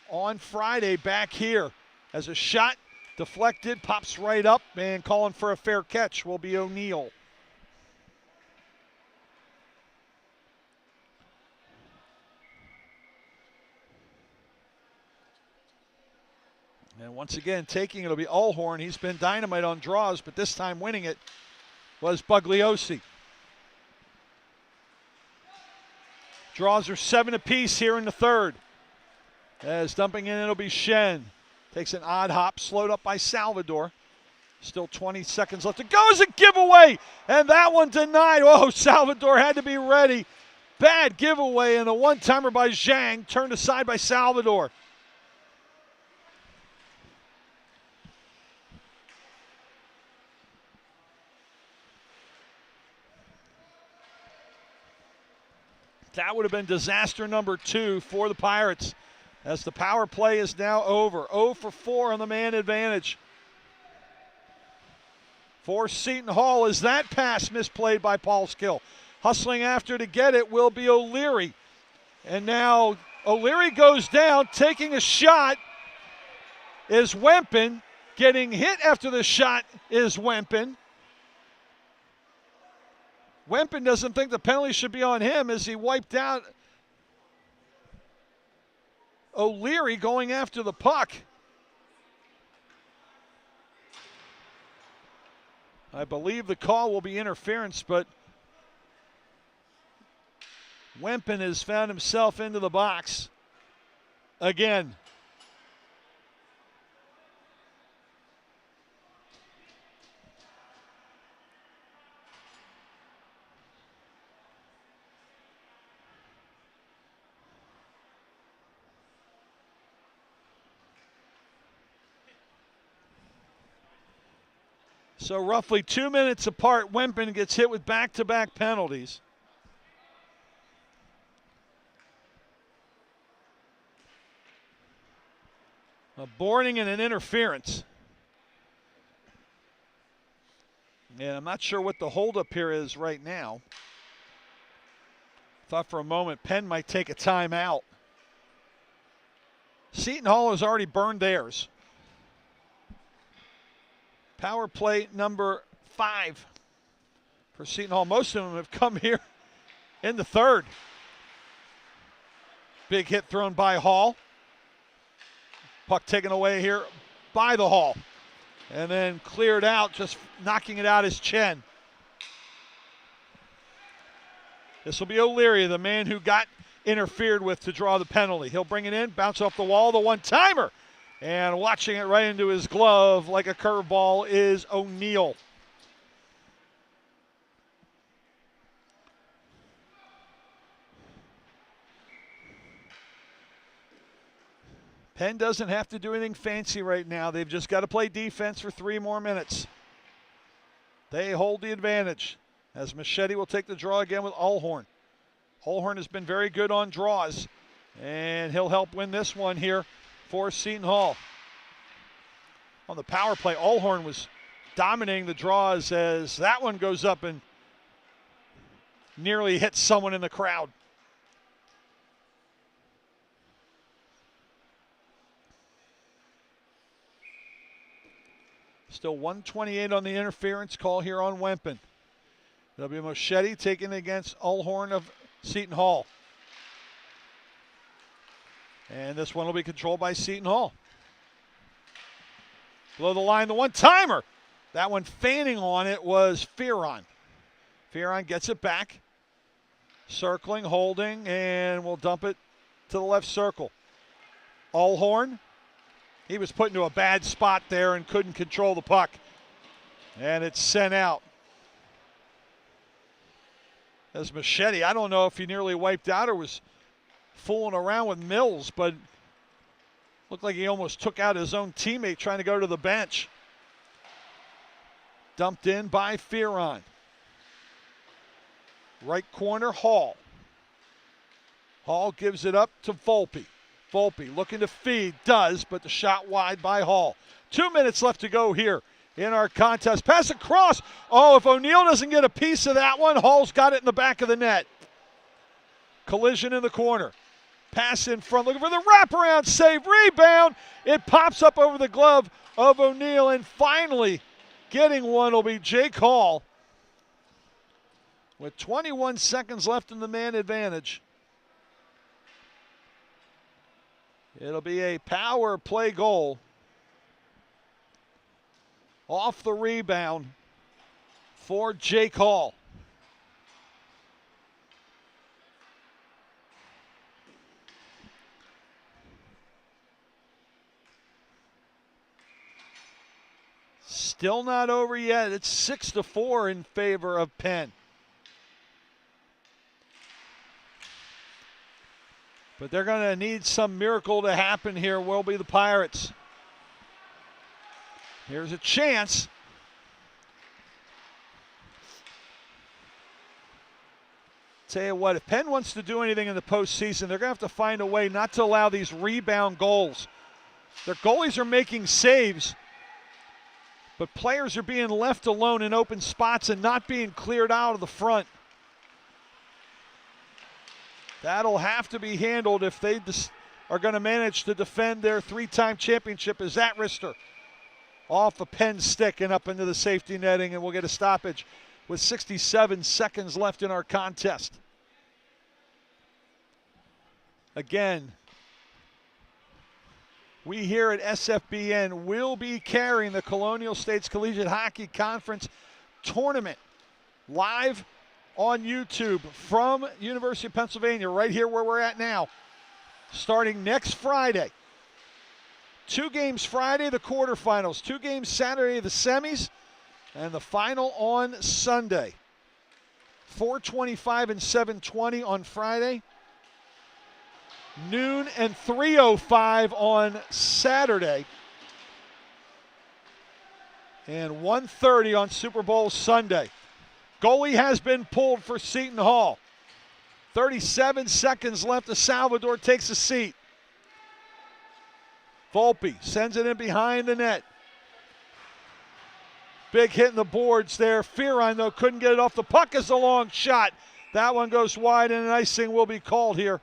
on Friday back here. As a shot deflected, pops right up, and calling for a fair catch will be O'Neal. And once again, taking it'll be Ullhorn. He's been dynamite on draws, but this time winning it was Bugliosi. Draws are 7 apiece here in the third. As dumping in, it'll be Shen. Takes an odd hop, slowed up by Salvador. Still 20 seconds left to go. It's a giveaway, and that one denied. Oh, Salvador had to be ready. Bad giveaway, and a one-timer by Zhang, turned aside by Salvador. That would have been disaster number 2 for the Pirates, as the power play is now over. 0 for 4 on the man advantage. For Seton Hall, is that pass misplayed by Paul Skill. Hustling after to get it will be O'Leary. And now O'Leary goes down, taking a shot is Wempen. Getting hit after the shot is Wempen. Wempen doesn't think the penalty should be on him as he wiped out O'Leary going after the puck. I believe the call will be interference, but Wempen has found himself into the box again. So roughly 2 minutes apart, Wempen gets hit with back-to-back penalties. A boarding and an interference. And I'm not sure what the holdup here is right now. Thought for a moment Penn might take a timeout. Seton Hall has already burned theirs. Power play number 5 for Seton Hall. Most of them have come here in the third. Big hit thrown by Hall. Puck taken away here by the Hall. And then cleared out, just knocking it out his chin. This will be O'Leary, the man who got interfered with to draw the penalty. He'll bring it in, bounce off the wall, the one-timer. And watching it right into his glove like a curveball is O'Neill. Penn doesn't have to do anything fancy right now. They've just got to play defense for 3 more minutes. They hold the advantage as Machete will take the draw again with Allhorn. Allhorn has been very good on draws, and he'll help win this one here for Seton Hall. On the power play, Allhorn was dominating the draws as that one goes up and nearly hits someone in the crowd. Still 1:28 on the interference call here on Wempen. There'll be Machete taken against Allhorn of Seton Hall. And this one will be controlled by Seton Hall. Below the line, the one-timer. That one fanning on it was Fearon. Fearon gets it back. Circling, holding, and will dump it to the left circle. Allhorn. He was put into a bad spot there and couldn't control the puck. And it's sent out. As Machete, I don't know if he nearly wiped out or was fooling around with Mills, but looked like he almost took out his own teammate trying to go to the bench. Dumped in by Fearon. Right corner, Hall. Hall gives it up to Volpe. Volpe looking to feed, does, but the shot wide by Hall. 2 minutes left to go here in our contest. Pass across. Oh, if O'Neill doesn't get a piece of that one, Hall's got it in the back of the net. Collision in the corner. Pass in front, looking for the wraparound save, rebound. It pops up over the glove of O'Neill, and finally getting one will be Jake Hall. With 21 seconds left in the man advantage. It'll be a power play goal. Off the rebound for Jake Hall. Still not over yet. It's 6-4 in favor of Penn. But they're going to need some miracle to happen here. Will be the Pirates. Here's a chance. Tell you what, if Penn wants to do anything in the postseason, they're going to have to find a way not to allow these rebound goals. Their goalies are making saves, but players are being left alone in open spots and not being cleared out of the front. That'll have to be handled if they are going to manage to defend their 3-time championship. As that wrister off a Penn stick and up into the safety netting, and we'll get a stoppage. with 67 seconds left in our contest. Again, we here at SFBN will be carrying the Colonial States Collegiate Hockey Conference tournament live on YouTube from University of Pennsylvania, right here where we're at now, starting next Friday. 2 games Friday, the quarterfinals. 2 games Saturday, the semis, and the final on Sunday. 4:25 and 7:20 on Friday. Noon and 3:05 on Saturday. And 1:30 on Super Bowl Sunday. Goalie has been pulled for Seton Hall. 37 seconds left. The Salvador takes a seat. Volpe sends it in behind the net. Big hit in the boards there. Fearon, though, couldn't get it off. The puck is a long shot. That one goes wide, and an icing will be called here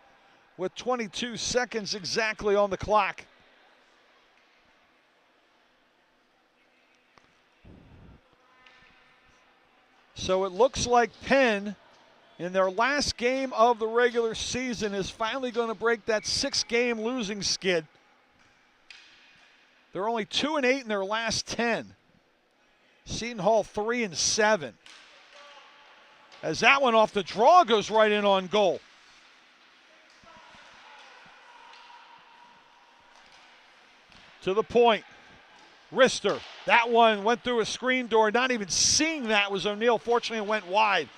with 22 seconds exactly on the clock. So it looks like Penn, in their last game of the regular season, is finally going to break that 6-game losing skid. They're only 2-8 in their last 10. Seton Hall 3-7. As that one off the draw goes right in on goal. To the point. Rister. That one went through a screen door. Not even seeing that was O'Neill. Fortunately, it went wide.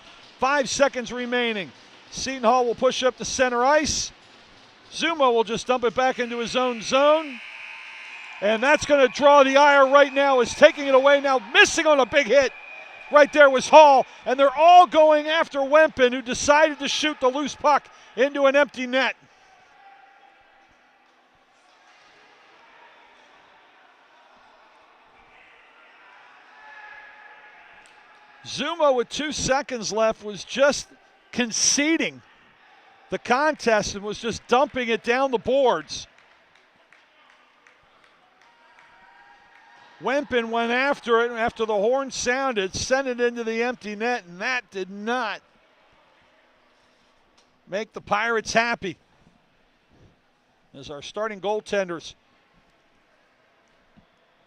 5 seconds remaining. Seton Hall will push up to center ice. Zuma will just dump it back into his own zone. And that's going to draw the ire right now. Is taking it away now. Missing on a big hit. Right there was Hall. And they're all going after Wempen, who decided to shoot the loose puck into an empty net. Zuma, with 2 seconds left, was just conceding the contest and was just dumping it down the boards. Wempen went after it after the horn sounded, sent it into the empty net, and that did not make the Pirates happy. As our starting goaltenders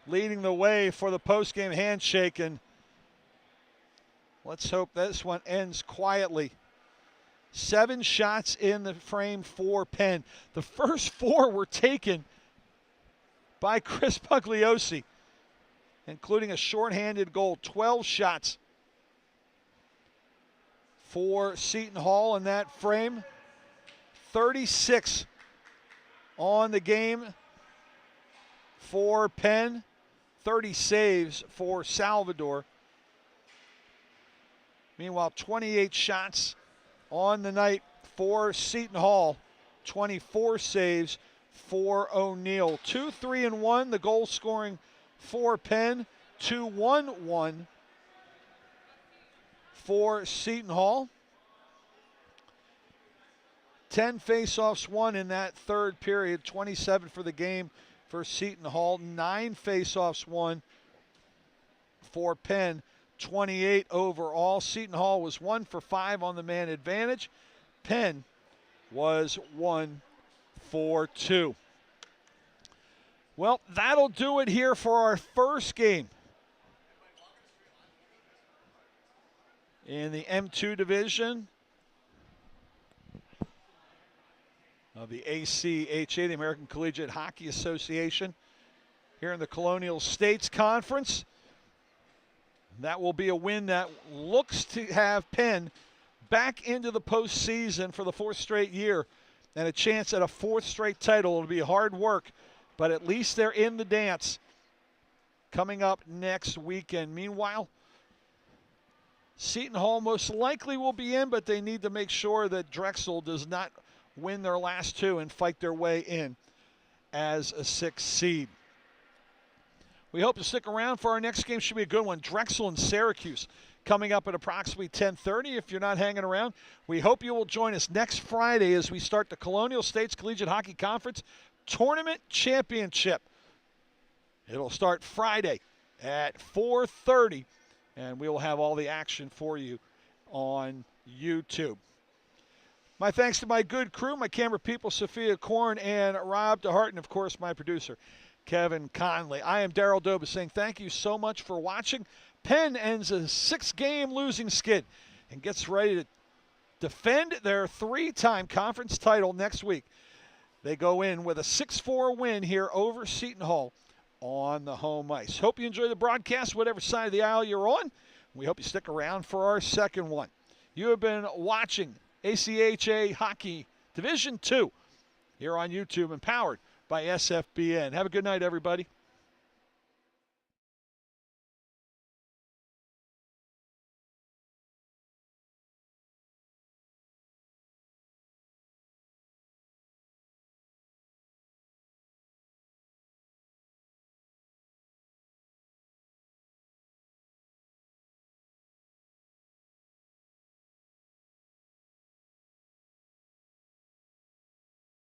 leading the way for the postgame handshake, and let's hope this one ends quietly. 7 shots in the frame for Penn. The first 4 were taken by Chris Pugliosi, including a shorthanded goal. 12 shots for Seton Hall in that frame. 36 on the game for Penn. 30 saves for Salvador. Meanwhile, 28 shots on the night for Seton Hall. 24 saves for O'Neill. 2-3-1, the goal scoring for Penn. 2-1-1 for Seton Hall. 10 faceoffs won in that third period. 27 for the game for Seton Hall. 9 faceoffs won for Penn. 28 overall. Seton Hall was 1 for 5 on the man advantage. Penn was 1 for 2. Well, that'll do it here for our first game in the M2 division of the ACHA, the American Collegiate Hockey Association, here in the Colonial States Conference. That will be a win that looks to have Penn back into the postseason for the 4th straight year and a chance at a 4th straight title. It'll be hard work, but at least they're in the dance coming up next weekend. Meanwhile, Seton Hall most likely will be in, but they need to make sure that Drexel does not win their last 2 and fight their way in as a 6th seed. We hope to stick around for our next game. Should be a good one. Drexel and Syracuse coming up at approximately 10:30. If you're not hanging around, we hope you will join us next Friday as we start the Colonial States Collegiate Hockey Conference Tournament Championship. It'll start Friday at 4:30 and we will have all the action for you on YouTube. My thanks to my good crew, my camera people, Sophia Korn and Rob DeHart, and of course my producer, Kevin Conley. I am Daryl Dobas saying thank you so much for watching. Penn ends a 6-game losing skid and gets ready to defend their 3-time conference title next week. They go in with a 6-4 win here over Seton Hall on the home ice. Hope you enjoy the broadcast, whatever side of the aisle you're on. We hope you stick around for our second one. You have been watching ACHA Hockey Division II here on YouTube, empowered by SFBN. Have a good night, everybody.